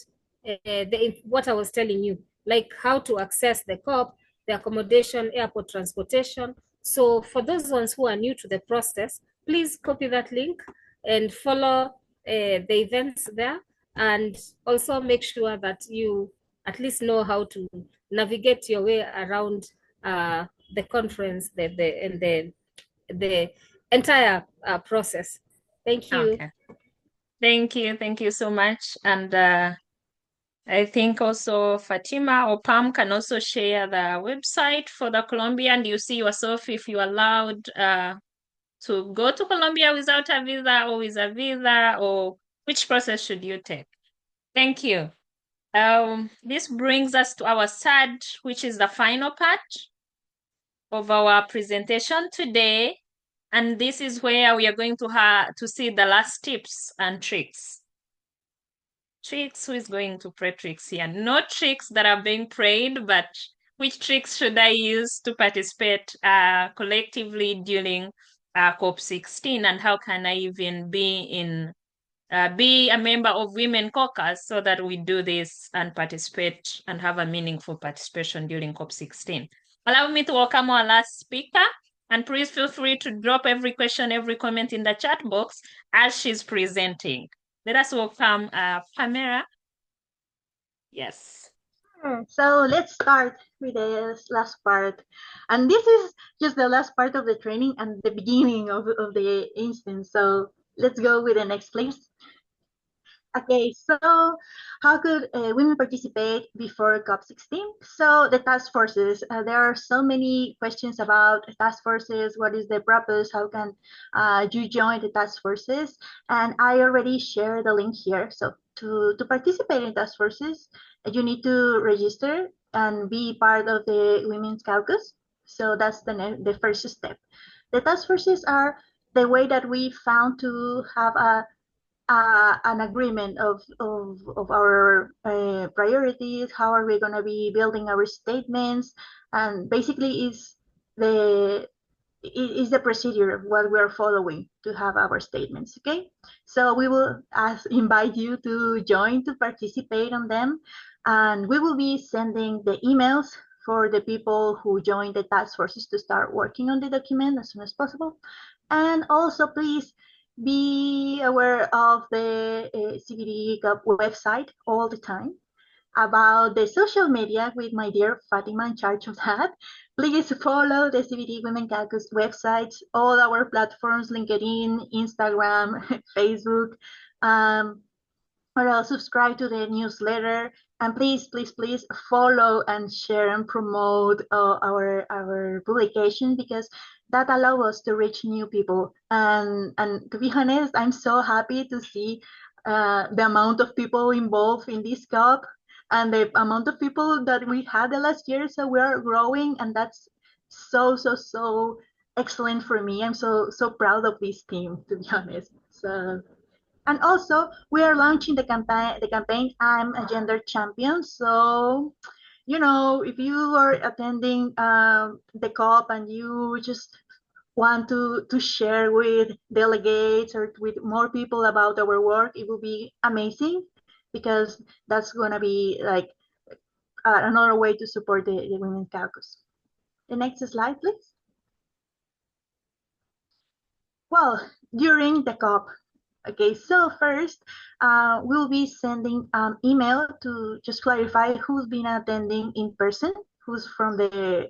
Speaker 2: what I was telling you, like how to access the COP, the accommodation, airport transportation. So for those ones who are new to the process, please copy that link and follow the events there, and also make sure that you at least know how to navigate your way around the conference, the entire process. Thank you.
Speaker 1: Okay. Thank you so much. And I think also Fatima or Pam can also share the website for the Colombia, and you see yourself if you're allowed to go to Colombia without a visa or with a visa, or which process should you take? Thank you. This brings us to our third, which is the final part of our presentation today. And this is where we are going to see the last tips and tricks. Tricks, who is going to pray tricks here? No tricks that are being prayed, but which tricks should I use to participate collectively during COP16, and how can I even be a member of Women Caucus so that we do this and participate and have a meaningful participation during COP16. Allow me to welcome our last speaker, and please feel free to drop every question, every comment in the chat box as she's presenting. Let us welcome Pamela. Yes.
Speaker 3: So let's start with the last part. And this is just the last part of the training and the beginning of the instance. So let's go with the next, please. Okay, so how could women participate before COP16? So the task forces, there are so many questions about task forces. What is the purpose? How can you join the task forces? And I already shared the link here. So to participate in task forces, you need to register and be part of the Women's Caucus. So that's the first step. The task forces are the way that we found to have an agreement of our priorities. How are we going to be building our statements? And basically is the procedure of what we're following to have our statements. Okay, so we will invite you to join, to participate on them, and we will be sending the emails for the people who join the task forces to start working on the document as soon as possible. And also please be aware of the CBD website all the time, about the social media with my dear Fatima in charge of that. Please follow the CBD Women Caucus websites, all our platforms, LinkedIn, Instagram, Facebook, or else subscribe to the newsletter. And please, please, please follow and share and promote our publication, because that allow us to reach new people. And to be honest, I'm so happy to see the amount of people involved in this COP and the amount of people that we had the last year. So we are growing, and that's so excellent for me. I'm so proud of this team, to be honest. So, and also we are launching the campaign I'm a gender champion. So, you know, if you are attending the COP and you just want to share with delegates or with more people about our work, it will be amazing, because that's going to be like another way to support the Women's Caucus. The next slide, please. Well, during the COP, okay, so first, we'll be sending an email to just clarify who's been attending in person, who's from the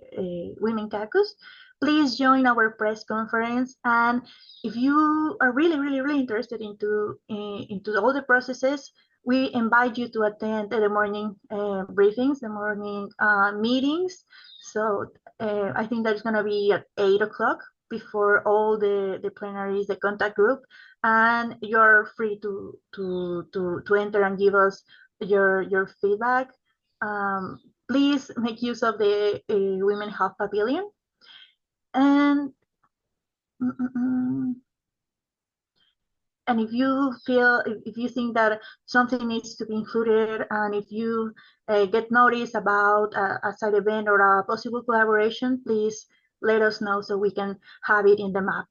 Speaker 3: Women Caucus. Please join our press conference. And if you are really interested into all the processes, we invite you to attend the morning briefings, the morning meetings. So I think that's going to be at 8 o'clock before all the plenaries, the contact group, and you're free to enter and give us your feedback. Please make use of the Women Health Pavilion. And and if you feel, if you think that something needs to be included, and if you get notice about a side event or a possible collaboration, please let us know so we can have it in the map.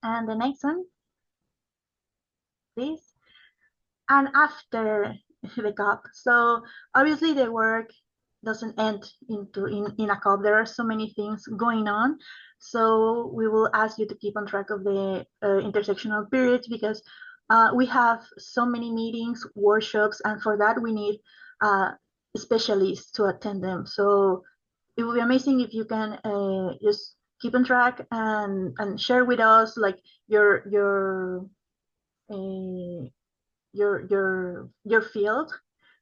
Speaker 3: And the next one, please. And after the COP, so obviously the work doesn't end in a COP. There are so many things going on. So we will ask you to keep on track of the intersectional periods, because we have so many meetings, workshops, and for that we need specialists to attend them. So it would be amazing if you can just keep on track and share with us like your field,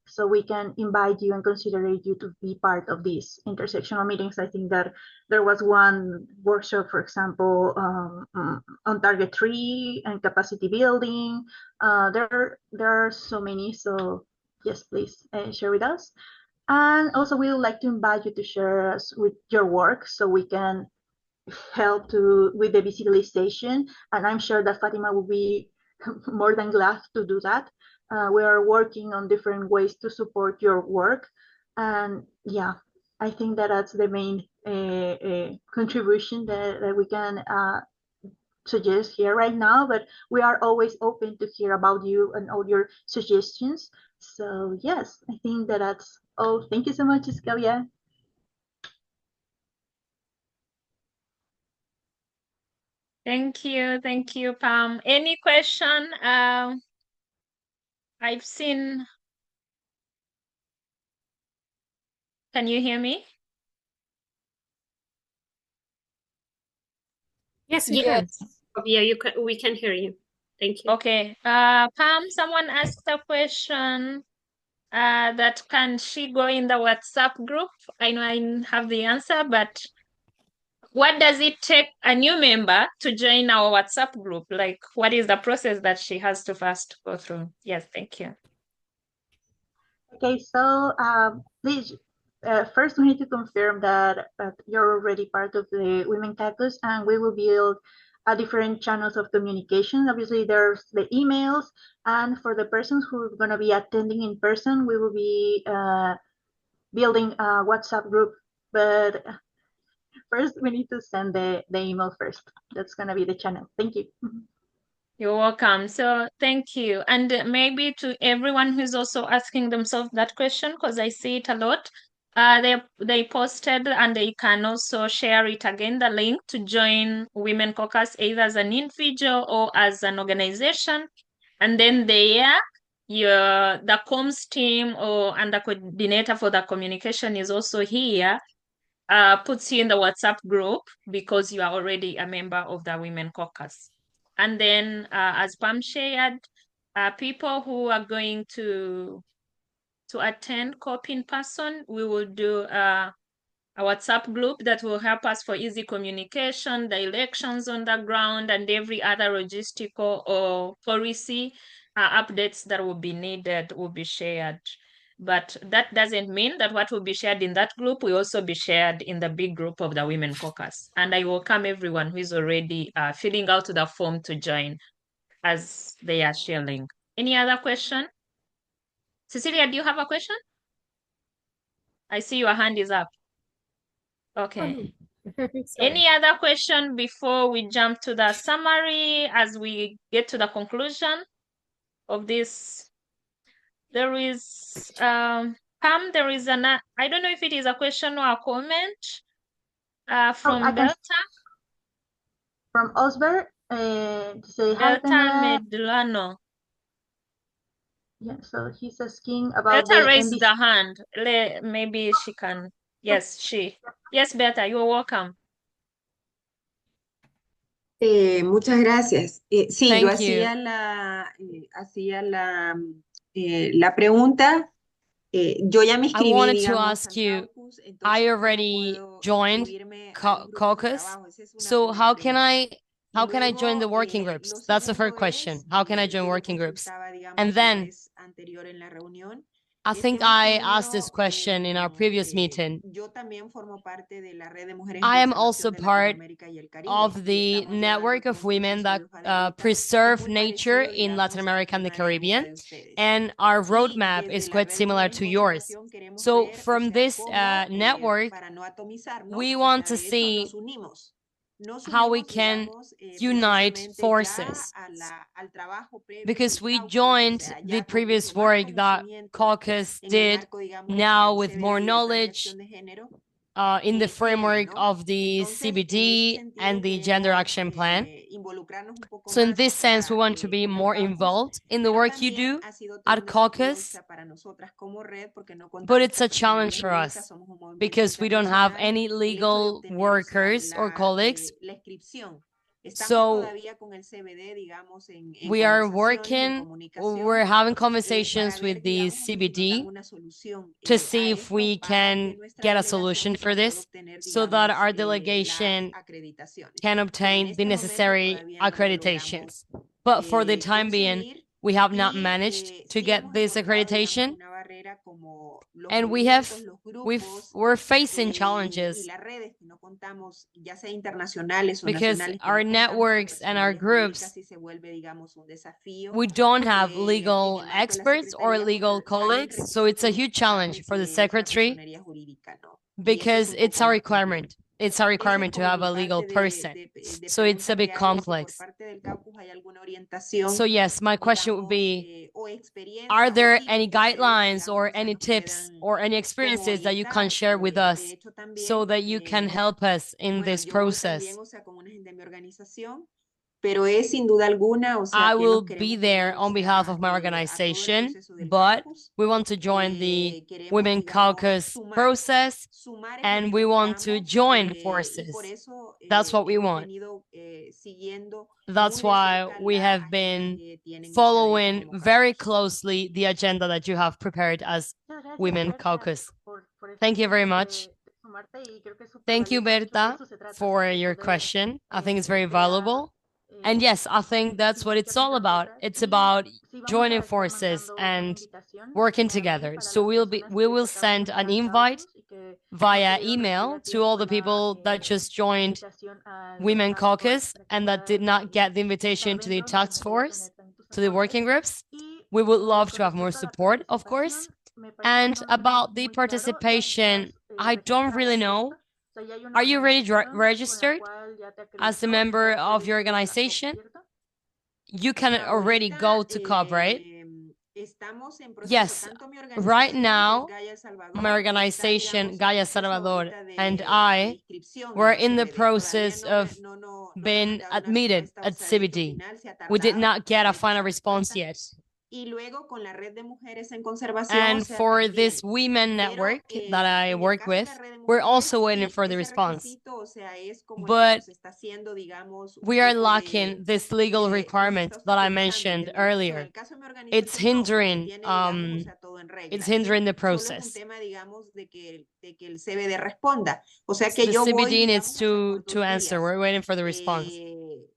Speaker 3: so we can invite you and consider you to be part of these intersectional meetings. I think that there was one workshop, for example, on target 3 and capacity building. There are so many, so yes, please share with us. And also we would like to invite you to share us with your work so we can help with the visualization, and I'm sure that Fatima will be more than glad to do that. We are working on different ways to support your work, and yeah, I think that that's the main contribution that we can suggest here right now, but we are always open to hear about you and all your suggestions. So yes, I think that that's all. Thank you so much, Scalia.
Speaker 1: Thank you, Pam. Any question? I've seen. Can you hear me?
Speaker 7: Yes, we can. Yeah, we can hear you. Thank you.
Speaker 1: Okay. Pam, someone asked a question that can she go in the WhatsApp group? I know I have the answer, but what does it take a new member to join our WhatsApp group? Like, what is the process that she has to first go through? Yes, thank you.
Speaker 3: Okay, so please, first we need to confirm that you're already part of the Women Caucus, and we will build different channels of communication. Obviously, there's the emails, and for the persons who are going to be attending in person, we will be building a WhatsApp group. But first, we need to send the email first. That's going to be the channel. Thank you.
Speaker 1: You're welcome. So thank you. And maybe to everyone who's also asking themselves that question, because I see it a lot, they posted, and they can also share it again, the link to join Women Caucus either as an individual or as an organization. And then there, the comms team and the coordinator for the communication is also here, puts you in the WhatsApp group because you are already a member of the Women Caucus. And then, as Pam shared, people who are going to attend COP in person, we will do a WhatsApp group that will help us for easy communication, the elections on the ground, and every other logistical or policy updates that will be needed will be shared. But that doesn't mean that what will be shared in that group will also be shared in the big group of the Women Caucus. And I welcome everyone who is already filling out the form to join as they are sharing. Any other question? Cecilia, do you have a question? I see your hand is up. Okay. Any other question before we jump to the summary as we get to the conclusion of this? There is, Pam, there is I don't know if it is a question or a comment from Belta.
Speaker 3: From Osbert, to say hi,
Speaker 1: Belta Medlano.
Speaker 3: Yeah, so he's asking about
Speaker 1: Belta
Speaker 3: the
Speaker 1: raised
Speaker 3: NBC.
Speaker 1: the hand. Maybe she can. Yes, she. Yes, Belta, you're welcome.
Speaker 8: Muchas gracias. Sí,
Speaker 6: Thank
Speaker 8: yo
Speaker 6: you.
Speaker 8: hacía la pregunta. Yo ya me
Speaker 6: I
Speaker 8: inscribí,
Speaker 6: wanted to
Speaker 8: digamos,
Speaker 6: ask
Speaker 8: al
Speaker 6: you,
Speaker 8: Caucus,
Speaker 6: I
Speaker 8: entonces, ¿cómo
Speaker 6: already
Speaker 8: puedo
Speaker 6: joined
Speaker 8: inscribirme a un grupo de
Speaker 6: Caucus,
Speaker 8: trabajo? Esa es una
Speaker 6: so how can
Speaker 8: primera
Speaker 6: I join the
Speaker 8: Luego,
Speaker 6: working
Speaker 8: lo
Speaker 6: groups? That's the first
Speaker 8: segundo
Speaker 6: question.
Speaker 8: es,
Speaker 6: How can I join
Speaker 8: yo lo
Speaker 6: working groups?
Speaker 8: consultaba, digamos,
Speaker 6: And
Speaker 8: la
Speaker 6: then
Speaker 8: vez anterior en la reunión,
Speaker 6: I
Speaker 8: es que
Speaker 6: think
Speaker 8: hemos
Speaker 6: I asked this
Speaker 8: tenido,
Speaker 6: question in our previous meeting.
Speaker 8: yo también formo parte de la red de mujeres
Speaker 6: I
Speaker 8: en
Speaker 6: am also
Speaker 8: conservación de
Speaker 6: part
Speaker 8: Latinoamérica y el Caribe.
Speaker 6: of
Speaker 8: Y
Speaker 6: the
Speaker 8: estamos llevando
Speaker 6: network
Speaker 8: todo
Speaker 6: of
Speaker 8: un
Speaker 6: women
Speaker 8: proceso de
Speaker 6: that
Speaker 8: hoja de ruta
Speaker 6: preserve
Speaker 8: muy
Speaker 6: nature
Speaker 8: parecido,
Speaker 6: in Latin
Speaker 8: digamos,
Speaker 6: America and the
Speaker 8: al área de ruta
Speaker 6: Caribbean,
Speaker 8: de ustedes.
Speaker 6: and our
Speaker 8: Y
Speaker 6: roadmap is
Speaker 8: desde la
Speaker 6: quite
Speaker 8: red de
Speaker 6: similar
Speaker 8: mujeres
Speaker 6: to
Speaker 8: en
Speaker 6: yours.
Speaker 8: conservación queremos
Speaker 6: So
Speaker 8: ver, o
Speaker 6: from
Speaker 8: sea,
Speaker 6: this
Speaker 8: cómo,
Speaker 6: network,
Speaker 8: para no atomizarnos,
Speaker 6: we
Speaker 8: o
Speaker 6: want
Speaker 8: sea,
Speaker 6: to
Speaker 8: de hecho,
Speaker 6: see
Speaker 8: nos unimos. Nos
Speaker 6: how we
Speaker 8: unimos,
Speaker 6: can
Speaker 8: digamos,
Speaker 6: unite
Speaker 8: precisamente ya
Speaker 6: forces,
Speaker 8: al trabajo previo
Speaker 6: because
Speaker 8: del
Speaker 6: we
Speaker 8: Caucus, o
Speaker 6: joined
Speaker 8: sea,
Speaker 6: the
Speaker 8: ya con
Speaker 6: previous
Speaker 8: mucho más
Speaker 6: work that
Speaker 8: conocimiento
Speaker 6: Caucus
Speaker 8: en el
Speaker 6: did
Speaker 8: marco, digamos,
Speaker 6: now
Speaker 8: del
Speaker 6: with
Speaker 8: CBD
Speaker 6: more
Speaker 8: y igualdad y
Speaker 6: knowledge
Speaker 8: acción de género,
Speaker 6: in the framework
Speaker 8: ¿no?
Speaker 6: of the
Speaker 8: Entonces, en ese
Speaker 6: CBD and
Speaker 8: sentido,
Speaker 6: the Gender
Speaker 8: queremos
Speaker 6: Action Plan.
Speaker 8: involucrarnos un poco
Speaker 6: So in
Speaker 8: más,
Speaker 6: this
Speaker 8: o
Speaker 6: sense, we
Speaker 8: sea,
Speaker 6: want to be
Speaker 8: en el
Speaker 6: more
Speaker 8: Caucus,
Speaker 6: involved in the
Speaker 8: pero
Speaker 6: work you
Speaker 8: también
Speaker 6: do
Speaker 8: ha sido todo
Speaker 6: at
Speaker 8: un desafío, o
Speaker 6: Caucus,
Speaker 8: sea, para nosotras como red, porque no
Speaker 6: but
Speaker 8: contamos
Speaker 6: it's a
Speaker 8: con personerías
Speaker 6: challenge for
Speaker 8: jurídicas,
Speaker 6: us
Speaker 8: somos un movimiento
Speaker 6: because we don't have
Speaker 8: internacional,
Speaker 6: any
Speaker 8: el hecho de
Speaker 6: legal
Speaker 8: obtener, o sea,
Speaker 6: workers or colleagues.
Speaker 8: la inscripción. Estamos
Speaker 6: So
Speaker 8: todavía con el CBD, digamos, en
Speaker 6: we are
Speaker 8: conversaciones, en
Speaker 6: working,
Speaker 8: comunicación,
Speaker 6: we're having
Speaker 8: para
Speaker 6: conversations
Speaker 8: ver,
Speaker 6: with the
Speaker 8: digamos, si nos dan
Speaker 6: CBD
Speaker 8: una solución
Speaker 6: to
Speaker 8: a
Speaker 6: see if
Speaker 8: esto
Speaker 6: we
Speaker 8: para que
Speaker 6: can
Speaker 8: nuestra
Speaker 6: get a
Speaker 8: delegación
Speaker 6: solution for
Speaker 8: pueda
Speaker 6: this
Speaker 8: obtener,
Speaker 6: so that
Speaker 8: digamos,
Speaker 6: our
Speaker 8: las
Speaker 6: delegation
Speaker 8: acreditaciones.
Speaker 6: can
Speaker 8: Pero en
Speaker 6: obtain the
Speaker 8: este momento
Speaker 6: necessary
Speaker 8: todavía no lo
Speaker 6: accreditations.
Speaker 8: logramos
Speaker 6: But for the time being,
Speaker 8: conseguir.
Speaker 6: we have not
Speaker 8: Y
Speaker 6: managed to
Speaker 8: sí
Speaker 6: get
Speaker 8: hemos
Speaker 6: this
Speaker 8: encontrado, digamos,
Speaker 6: accreditation,
Speaker 8: una barrera como los
Speaker 6: and
Speaker 8: movimientos, los
Speaker 6: we're
Speaker 8: grupos
Speaker 6: facing
Speaker 8: y
Speaker 6: challenges
Speaker 8: las redes que no contamos, ya sea internacionales o
Speaker 6: because
Speaker 8: nacionales, que
Speaker 6: our
Speaker 8: no contamos con
Speaker 6: networks and our
Speaker 8: personerías jurídicas,
Speaker 6: groups,
Speaker 8: y se vuelve, digamos, un desafío
Speaker 6: we don't have
Speaker 8: en
Speaker 6: legal
Speaker 8: el marco de la
Speaker 6: experts or
Speaker 8: Secretaría,
Speaker 6: legal
Speaker 8: porque hay el
Speaker 6: colleagues. So it's a
Speaker 8: requisito
Speaker 6: huge
Speaker 8: necesario
Speaker 6: challenge for the
Speaker 8: que es la
Speaker 6: secretary
Speaker 8: personería jurídica, ¿no? Y eso es
Speaker 6: because
Speaker 8: un
Speaker 6: it's
Speaker 8: poco
Speaker 6: our
Speaker 8: más complejo.
Speaker 6: requirement. It's our
Speaker 8: Esa es
Speaker 6: requirement to
Speaker 8: como
Speaker 6: have
Speaker 8: mi
Speaker 6: a legal
Speaker 8: parte
Speaker 6: person.
Speaker 8: de
Speaker 6: So it's a
Speaker 8: pregunta
Speaker 6: bit
Speaker 8: que hay. Si por
Speaker 6: complex.
Speaker 8: parte del Caucus hay alguna orientación,
Speaker 6: So yes, my question would
Speaker 8: digamos,
Speaker 6: be,
Speaker 8: o experiencia
Speaker 6: are
Speaker 8: o
Speaker 6: there
Speaker 8: tips
Speaker 6: any
Speaker 8: que ustedes,
Speaker 6: guidelines
Speaker 8: digamos,
Speaker 6: or
Speaker 8: o sea,
Speaker 6: any
Speaker 8: nos
Speaker 6: tips
Speaker 8: puedan
Speaker 6: or any
Speaker 8: como
Speaker 6: experiences that you can
Speaker 8: orientar?
Speaker 6: share with
Speaker 8: De
Speaker 6: us
Speaker 8: hecho,
Speaker 6: so
Speaker 8: también,
Speaker 6: that you can help us in
Speaker 8: bueno,
Speaker 6: this
Speaker 8: yo voy
Speaker 6: process?
Speaker 8: también, o sea, como una gente de mi organización, pero es sin duda alguna, o sea,
Speaker 6: I
Speaker 8: que
Speaker 6: will
Speaker 8: nos
Speaker 6: be
Speaker 8: queremos
Speaker 6: there
Speaker 8: unir, o
Speaker 6: on behalf
Speaker 8: sea,
Speaker 6: of my
Speaker 8: a todo el
Speaker 6: organization,
Speaker 8: proceso del
Speaker 6: but
Speaker 8: Caucus.
Speaker 6: we want to join the
Speaker 8: Queremos,
Speaker 6: Women
Speaker 8: digamos,
Speaker 6: Caucus
Speaker 8: sumar.
Speaker 6: process,
Speaker 8: Sumar es lo
Speaker 6: and
Speaker 8: que
Speaker 6: we want to
Speaker 8: buscamos,
Speaker 6: join
Speaker 8: y por
Speaker 6: forces.
Speaker 8: eso
Speaker 6: That's what we
Speaker 8: hemos
Speaker 6: want.
Speaker 8: venido siguiendo
Speaker 6: That's
Speaker 8: muy de
Speaker 6: why
Speaker 8: cerca
Speaker 6: we
Speaker 8: la
Speaker 6: have
Speaker 8: agenda
Speaker 6: been
Speaker 8: que tienen ustedes
Speaker 6: following
Speaker 8: como
Speaker 6: very
Speaker 8: Caucus.
Speaker 6: closely the agenda that you have prepared as
Speaker 3: Muchas gracias,
Speaker 6: Women
Speaker 3: Berta,
Speaker 6: Caucus.
Speaker 3: por
Speaker 6: Thank you
Speaker 3: este
Speaker 6: very
Speaker 3: tiempo
Speaker 6: much.
Speaker 3: de sumarte, y creo que es súper
Speaker 6: Thank you,
Speaker 3: valioso. De hecho, de
Speaker 6: Berta,
Speaker 3: eso se trata,
Speaker 6: for
Speaker 3: de
Speaker 6: your
Speaker 3: poder
Speaker 6: question. I think it's very
Speaker 3: crear
Speaker 6: valuable. And yes, I think that's what it's
Speaker 3: sinergias
Speaker 6: all
Speaker 3: entre
Speaker 6: about.
Speaker 3: nosotras.
Speaker 6: It's
Speaker 3: Y
Speaker 6: about
Speaker 3: sí vamos
Speaker 6: joining
Speaker 3: a estar
Speaker 6: forces
Speaker 3: mandando una
Speaker 6: and
Speaker 3: invitación
Speaker 6: working
Speaker 3: mail
Speaker 6: together.
Speaker 3: para
Speaker 6: So
Speaker 3: las personas
Speaker 6: we
Speaker 3: que
Speaker 6: will
Speaker 3: se acaban de
Speaker 6: send
Speaker 3: unir
Speaker 6: an
Speaker 3: al
Speaker 6: invite
Speaker 3: Caucus y que no han
Speaker 6: via
Speaker 3: podido recibir
Speaker 6: email
Speaker 3: a
Speaker 6: to all
Speaker 3: tiempo
Speaker 6: the people that just joined
Speaker 3: invitación
Speaker 6: Women
Speaker 3: task force
Speaker 6: Caucus
Speaker 3: para que
Speaker 6: and that did
Speaker 3: puedan
Speaker 6: not get the
Speaker 3: estar
Speaker 6: invitation to the
Speaker 3: dentro. Nos
Speaker 6: task
Speaker 3: encantaría
Speaker 6: force,
Speaker 3: tener también tus
Speaker 6: to the
Speaker 3: aportes.
Speaker 6: working groups.
Speaker 3: Y
Speaker 6: We would love
Speaker 3: con
Speaker 6: to have more
Speaker 3: respecto a la
Speaker 6: support, of course.
Speaker 3: participación, me parece que
Speaker 6: And
Speaker 3: no lo tenemos
Speaker 6: about the
Speaker 3: muy claro. Ya
Speaker 6: participation,
Speaker 3: estás
Speaker 6: I don't really
Speaker 3: registrada,
Speaker 6: know.
Speaker 3: ¿cierto? O sea, ya hay una
Speaker 6: Are you already
Speaker 3: organización con la
Speaker 6: registered
Speaker 3: cual ya te
Speaker 6: as a
Speaker 3: acreditó y
Speaker 6: member
Speaker 3: ya
Speaker 6: of your
Speaker 3: pudiste ir a la COP,
Speaker 6: organization?
Speaker 3: ¿cierto?
Speaker 6: You can already go to COP, right?
Speaker 8: Estamos en proceso,
Speaker 6: Yes.
Speaker 8: tanto mi
Speaker 6: Right
Speaker 8: organización, que es
Speaker 6: now,
Speaker 8: Gaia El Salvador,
Speaker 6: my
Speaker 8: está,
Speaker 6: organization,
Speaker 8: digamos, en
Speaker 6: Gaia
Speaker 8: proceso
Speaker 6: Salvador,
Speaker 8: ahorita
Speaker 6: and
Speaker 8: de
Speaker 6: I
Speaker 8: inscripción
Speaker 6: were
Speaker 8: en el
Speaker 6: in the
Speaker 8: CBD. Todavía
Speaker 6: process of
Speaker 8: no le hemos
Speaker 6: being
Speaker 8: dado una
Speaker 6: admitted
Speaker 8: respuesta, o
Speaker 6: at
Speaker 8: sea, de hecho,
Speaker 6: CBD.
Speaker 8: final. Se ha
Speaker 6: We did
Speaker 8: tardado
Speaker 6: not get a
Speaker 8: desde
Speaker 6: final
Speaker 8: esa
Speaker 6: response
Speaker 8: respuesta.
Speaker 6: yet.
Speaker 8: Y luego con la red de mujeres en conservación, o
Speaker 6: And
Speaker 8: sea,
Speaker 6: for
Speaker 8: también.
Speaker 6: this women
Speaker 8: Pero,
Speaker 6: network that I
Speaker 8: en el
Speaker 6: work
Speaker 8: caso de
Speaker 6: with,
Speaker 8: la red de
Speaker 6: we're
Speaker 8: mujeres,
Speaker 6: also waiting
Speaker 8: sí,
Speaker 6: for the
Speaker 8: ese
Speaker 6: response.
Speaker 8: requisito, o sea, es como el que
Speaker 6: But
Speaker 8: nos está haciendo, digamos, un
Speaker 6: we are
Speaker 8: poco
Speaker 6: lacking this legal
Speaker 8: nos
Speaker 6: requirement
Speaker 8: está
Speaker 6: that I
Speaker 8: obstaculizando
Speaker 6: mentioned
Speaker 8: el derecho. En
Speaker 6: earlier.
Speaker 8: el caso de mi organización,
Speaker 6: It's
Speaker 8: no, porque
Speaker 6: hindering,
Speaker 8: tiene, digamos, o sea, todo en regla.
Speaker 6: it's hindering the
Speaker 8: Solo es un
Speaker 6: process.
Speaker 8: tema, digamos, de que el CBD responda. O sea
Speaker 6: So
Speaker 8: que
Speaker 6: the
Speaker 8: yo voy,
Speaker 6: CBD needs
Speaker 8: digamos, o sea, por
Speaker 6: to
Speaker 8: 2
Speaker 6: answer.
Speaker 8: días,
Speaker 6: We're waiting for the response.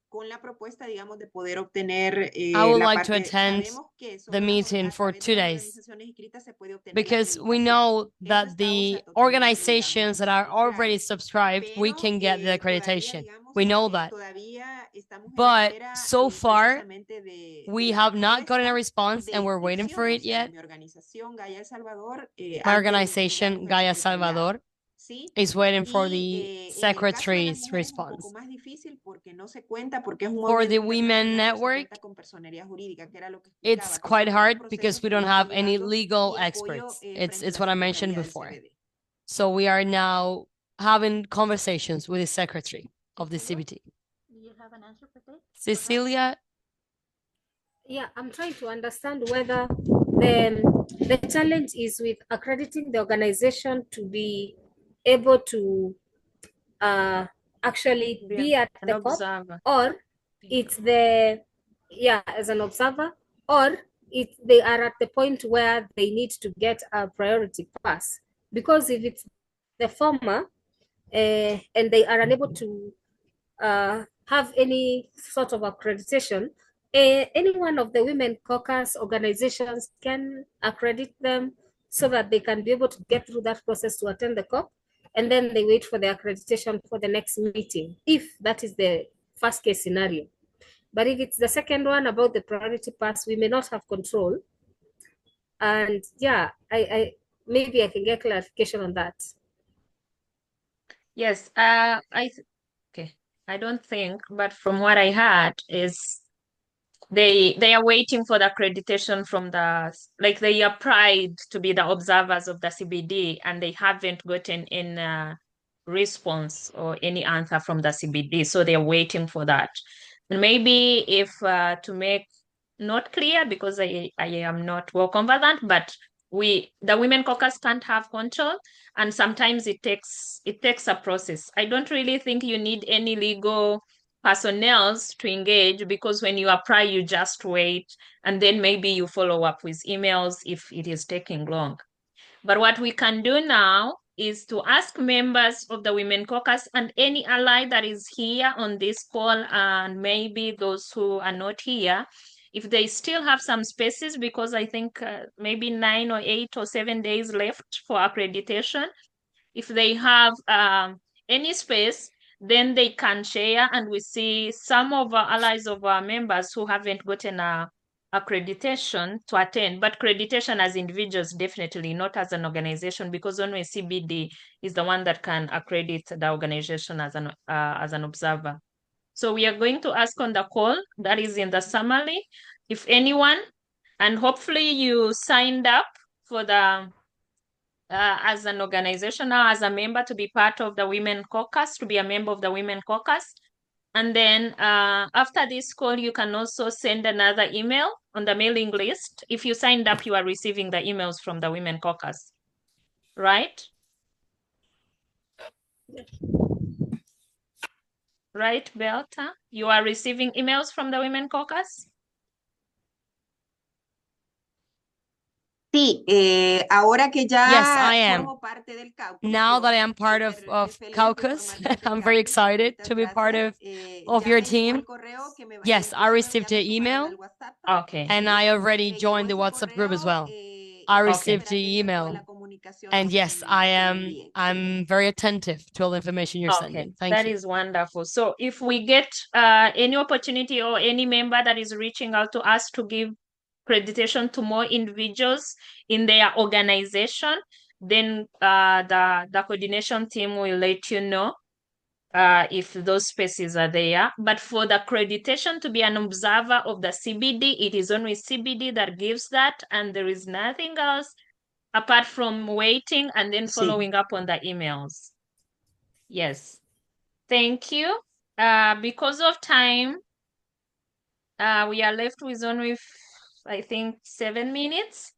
Speaker 8: con la propuesta, digamos, de poder obtener
Speaker 6: I would
Speaker 8: la
Speaker 6: like to
Speaker 8: parte.
Speaker 6: attend
Speaker 8: Sabemos que
Speaker 6: the
Speaker 8: solo
Speaker 6: meeting
Speaker 8: a
Speaker 6: for
Speaker 8: través de
Speaker 6: 2
Speaker 8: las
Speaker 6: days
Speaker 8: organizaciones inscritas se puede obtener la
Speaker 6: because we
Speaker 8: acreditación.
Speaker 6: know
Speaker 8: Eso
Speaker 6: that
Speaker 8: está, o
Speaker 6: the
Speaker 8: sea, totalmente,
Speaker 6: organizations that are
Speaker 8: digamos, claro.
Speaker 6: already subscribed, we
Speaker 8: Pero
Speaker 6: can get the
Speaker 8: todavía,
Speaker 6: accreditation.
Speaker 8: digamos,
Speaker 6: We know that.
Speaker 8: todavía estamos en
Speaker 6: But
Speaker 8: espera
Speaker 6: so far,
Speaker 8: precisamente de
Speaker 6: we
Speaker 8: la
Speaker 6: have not gotten a
Speaker 8: respuesta
Speaker 6: response
Speaker 8: de
Speaker 6: and we're waiting for
Speaker 8: inscripción. O
Speaker 6: it
Speaker 8: sea,
Speaker 6: yet.
Speaker 8: mi organización Gaia El Salvador,
Speaker 6: My
Speaker 8: antes de
Speaker 6: organization,
Speaker 8: comunicarnos al
Speaker 6: Gaia
Speaker 8: secretariado,
Speaker 6: Salvador,
Speaker 8: ¿sí?
Speaker 6: is waiting for
Speaker 8: Y
Speaker 6: the
Speaker 8: en el caso de las
Speaker 6: secretary's
Speaker 8: mujeres es un poco
Speaker 6: response.
Speaker 8: más difícil porque no se cuenta, porque es un
Speaker 6: For the
Speaker 8: movimiento
Speaker 6: women
Speaker 8: internacional, no se
Speaker 6: network,
Speaker 8: cuenta con personería jurídica, que era lo que
Speaker 6: it's
Speaker 8: explicaba, que
Speaker 6: quite
Speaker 8: son unos
Speaker 6: hard because
Speaker 8: procesos
Speaker 6: we
Speaker 8: que yo
Speaker 6: don't
Speaker 8: estoy
Speaker 6: have any
Speaker 8: llevando
Speaker 6: legal
Speaker 8: y apoyo
Speaker 6: experts.
Speaker 8: frente a
Speaker 6: It's
Speaker 8: la
Speaker 6: what I mentioned
Speaker 8: Secretaría del
Speaker 6: before.
Speaker 8: CBD.
Speaker 6: So we are now having conversations with the secretary of the CBT.
Speaker 3: Do you have an answer for that?
Speaker 6: Cecilia,
Speaker 2: Yeah, I'm trying to understand whether the challenge is with accrediting the organization to be able to actually be at
Speaker 1: An
Speaker 2: the COP,
Speaker 1: observer.
Speaker 2: or it's the, yeah, as an observer, or they are at the point where they need to get a priority pass. Because if it's the former, and they are unable to have any sort of accreditation, any one of the women caucus organizations can accredit them so that they can be able to get through that process to attend the COP, and then they wait for the accreditation for the next meeting, if that is the first case scenario. But if it's the second one about the priority pass, we may not have control. And yeah, I maybe I can get clarification on that.
Speaker 1: Yes, okay. I don't think, but from what I heard is they are waiting for the accreditation from like they applied to be the observers of the CBD and they haven't gotten any response or any answer from the CBD, so they're waiting for that. And maybe if to make not clear, because I am not well conversant, but the women caucus can't have control, and sometimes it takes a process. I don't really think you need any legal personnel to engage, because when you apply, you just wait, and then maybe you follow up with emails if it is taking long. But what we can do now is to ask members of the Women Caucus and any ally that is here on this call, and maybe those who are not here, if they still have some spaces, because I think maybe 9 or 8 or 7 days left for accreditation. If they have any space, then they can share, and we see some of our allies of our members who haven't gotten accreditation to attend, but accreditation as individuals, definitely not as an organization, because only CBD is the one that can accredit the organization as an observer. So we are going to ask on the call that is in the summary, if anyone, and hopefully you signed up for the as an organization or as a member to be part of the Women Caucus, to be a member of the Women Caucus. And then after this call, you can also send another email on the mailing list. If you signed up, you are receiving the emails from the Women Caucus, right? Right, Belta? You are receiving emails from the Women Caucus?
Speaker 8: Sí, ahora que ya
Speaker 6: yes, I am.
Speaker 8: formo parte del Caucus,
Speaker 6: Now
Speaker 8: yo
Speaker 6: that I am part of
Speaker 8: feliz de
Speaker 6: Caucus,
Speaker 8: formar parte del
Speaker 6: I'm very
Speaker 8: Caucus.
Speaker 6: excited
Speaker 8: Muchas
Speaker 6: to be part
Speaker 8: gracias.
Speaker 6: of
Speaker 8: Ya
Speaker 6: your
Speaker 8: me llegó
Speaker 6: team.
Speaker 8: el correo que
Speaker 6: Yes, I
Speaker 8: incluso ya
Speaker 6: received
Speaker 8: me
Speaker 6: the
Speaker 8: sumaron
Speaker 6: email,
Speaker 8: al WhatsApp.
Speaker 1: Okay.
Speaker 6: and
Speaker 8: ¿Sí?
Speaker 6: I already
Speaker 8: Me
Speaker 6: joined the
Speaker 8: llegó ese
Speaker 6: WhatsApp group as
Speaker 8: correo,
Speaker 6: well. I received
Speaker 8: estaré
Speaker 6: the
Speaker 8: atenta a toda
Speaker 6: email,
Speaker 8: la comunicación
Speaker 6: and yes, I
Speaker 8: que me
Speaker 6: am.
Speaker 8: envíen.
Speaker 6: I'm very attentive to all the information you're
Speaker 1: Okay,
Speaker 6: sending. Thank
Speaker 1: that
Speaker 6: you.
Speaker 1: is wonderful. So if we get any opportunity or any member that is reaching out to us to give accreditation to more individuals in their organization, then the coordination team will let you know if those spaces are there. But for the accreditation to be an observer of the CBD, it is only CBD that gives that, and there is nothing else apart from waiting and then following up on the emails. Yes. Thank you. Because of time, we are left with only I think, 7 minutes.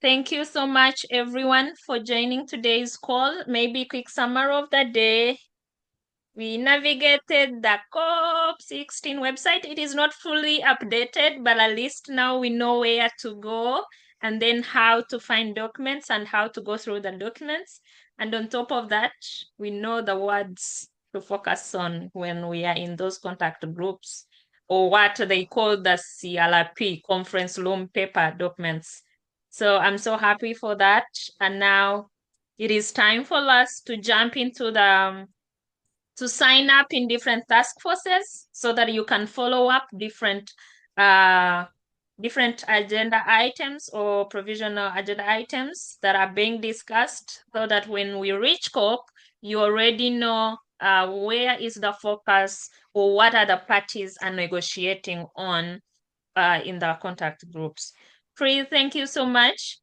Speaker 1: Thank you so much, everyone, for joining today's call. Maybe quick summary of the day. We navigated the COP16 website. It is not fully updated, but at least now we know where to go and then how to find documents and how to go through the documents. And on top of that, we know the words to focus on when we are in those contact groups, or what they call the CLRP, conference room paper documents. So I'm so happy for that. And now it is time for us to jump into to sign up in different task forces so that you can follow up different agenda items or provisional agenda items that are being discussed, so that when we reach COP, you already know where is the focus or what are the parties are negotiating on in the contact groups. Please, thank you so much.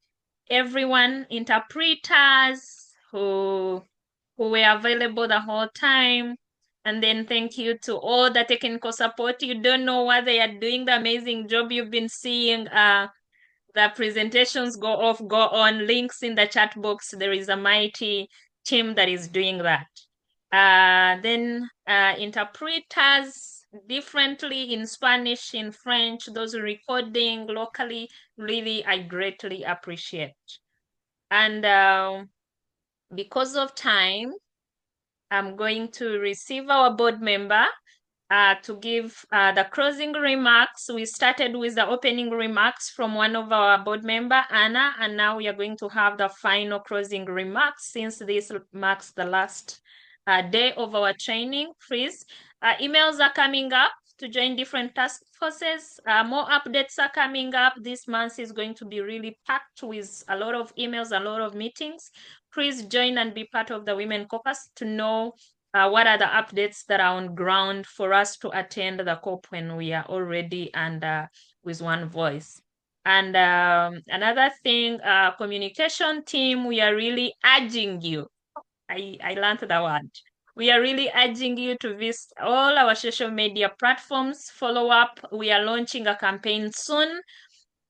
Speaker 1: Everyone, interpreters who were available the whole time. And then thank you to all the technical support. You don't know what they are doing, the amazing job you've been seeing. The presentations go off, go on, links in the chat box. There is a mighty team that is doing that. Then interpreters differently in Spanish, in French, those recording locally, really, I greatly appreciate. And because of time, I'm going to receive our board member to give the closing remarks. We started with the opening remarks from one of our board member, Anna, and now we are going to have the final closing remarks since this marks the last day of our training. Please, emails are coming up to join different task forces. More updates are coming up. This month is going to be really packed with a lot of emails, a lot of meetings. Please join and be part of the Women Caucus to know what are the updates that are on ground for us to attend the COP when we are all ready and with one voice. And another thing, communication team, we are really urging you. I learned the word. We are really urging you to visit all our social media platforms, follow up. We are launching a campaign soon.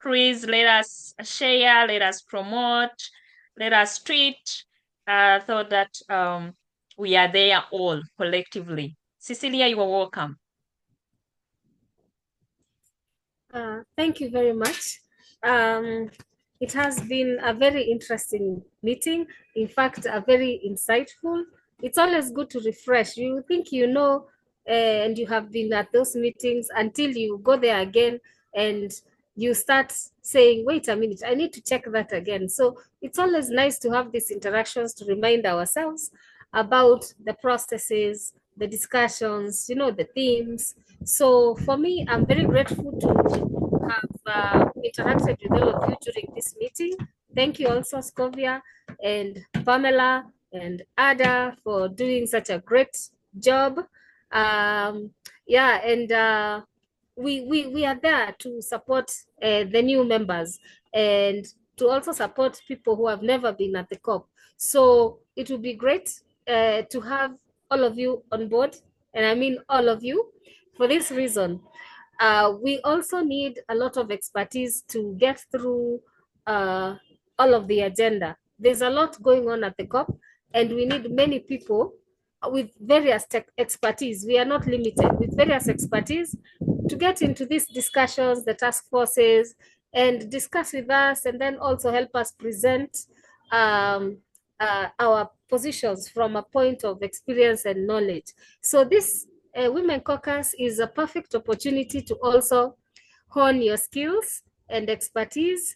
Speaker 1: Please let us share, let us promote, let us tweet, so that we are there all collectively. Cecilia, you are welcome.
Speaker 2: Thank you very much. It has been a very interesting meeting. In fact, a very insightful. It's always good to refresh. You think you know, and you have been at those meetings until you go there again and you start saying, wait a minute, I need to check that again. So it's always nice to have these interactions to remind ourselves about the processes, the discussions, you know, the themes. So for me, I'm very grateful to have interacted with all of you during this meeting. Thank you also, Scovia and Pamela and Ada, for doing such a great job. We are there to support the new members and to also support people who have never been at the COP. So it would be great to have all of you on board, and I mean all of you, for this reason. We also need a lot of expertise to get through all of the agenda. There's a lot going on at the COP, and we need many people with various expertise. We are not limited, with various expertise to get into these discussions, the task forces, and discuss with us, and then also help us present our positions from a point of experience and knowledge. So this Women Caucus is a perfect opportunity to also hone your skills and expertise,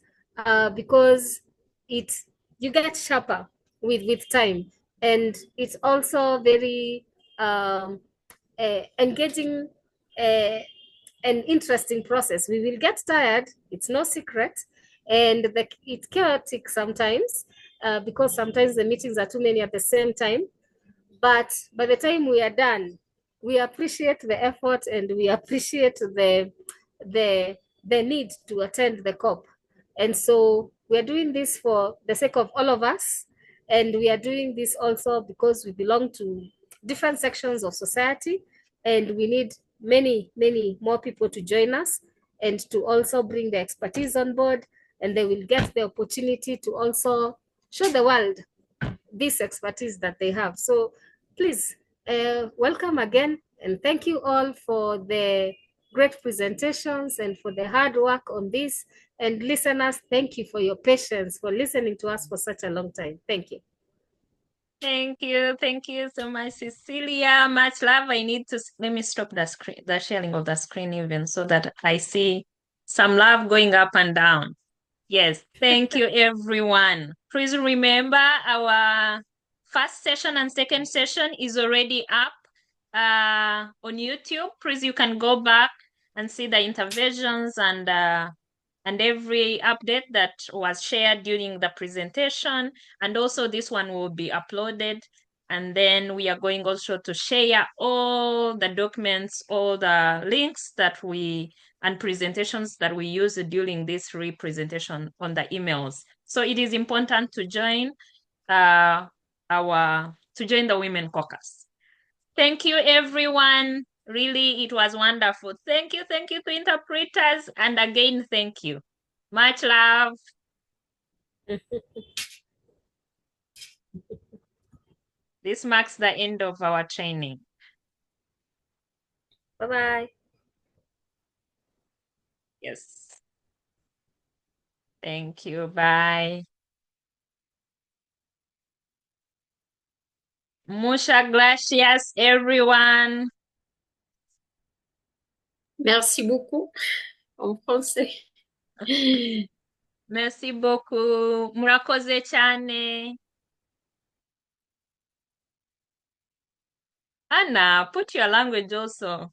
Speaker 2: because you get sharper with time, and it's also very engaging and interesting process. We will get tired, it's no secret, and it's chaotic sometimes, because sometimes the meetings are too many at the same time. But by the time we are done, we appreciate the effort and we appreciate the need to attend the COP. And so we are doing this for the sake of all of us. And we are doing this also because we belong to different sections of society, and we need many, many more people to join us. and to also bring the expertise on board, and they will get the opportunity to also show the world this expertise that they have. So please, welcome again, and thank you all for the great presentations and for the hard work on this. And listeners, thank you for your patience, for listening to us for such a long time. Thank you.
Speaker 1: Thank you so much, Cecilia. Much love. I need to let me stop the screen, the sharing of the screen even, so that I see some love going up and down. Yes, thank you everyone. Please remember our first session and second session is already up on YouTube. Please, you can go back and see the interventions and every update that was shared during the presentation. And also this one will be uploaded. And then we are going also to share all the documents, all the links that and presentations that we use during this representation on the emails. So it is important to join the Women Caucus. Thank you, everyone. Really, it was wonderful. Thank you to interpreters. And again, thank you. Much love. This marks the end of our training.
Speaker 2: Bye-bye.
Speaker 1: Yes. Thank you. Bye. Muchas gracias, everyone.
Speaker 7: Merci beaucoup en français.
Speaker 1: Merci beaucoup. Murakoze cyane. Anna, put your language also.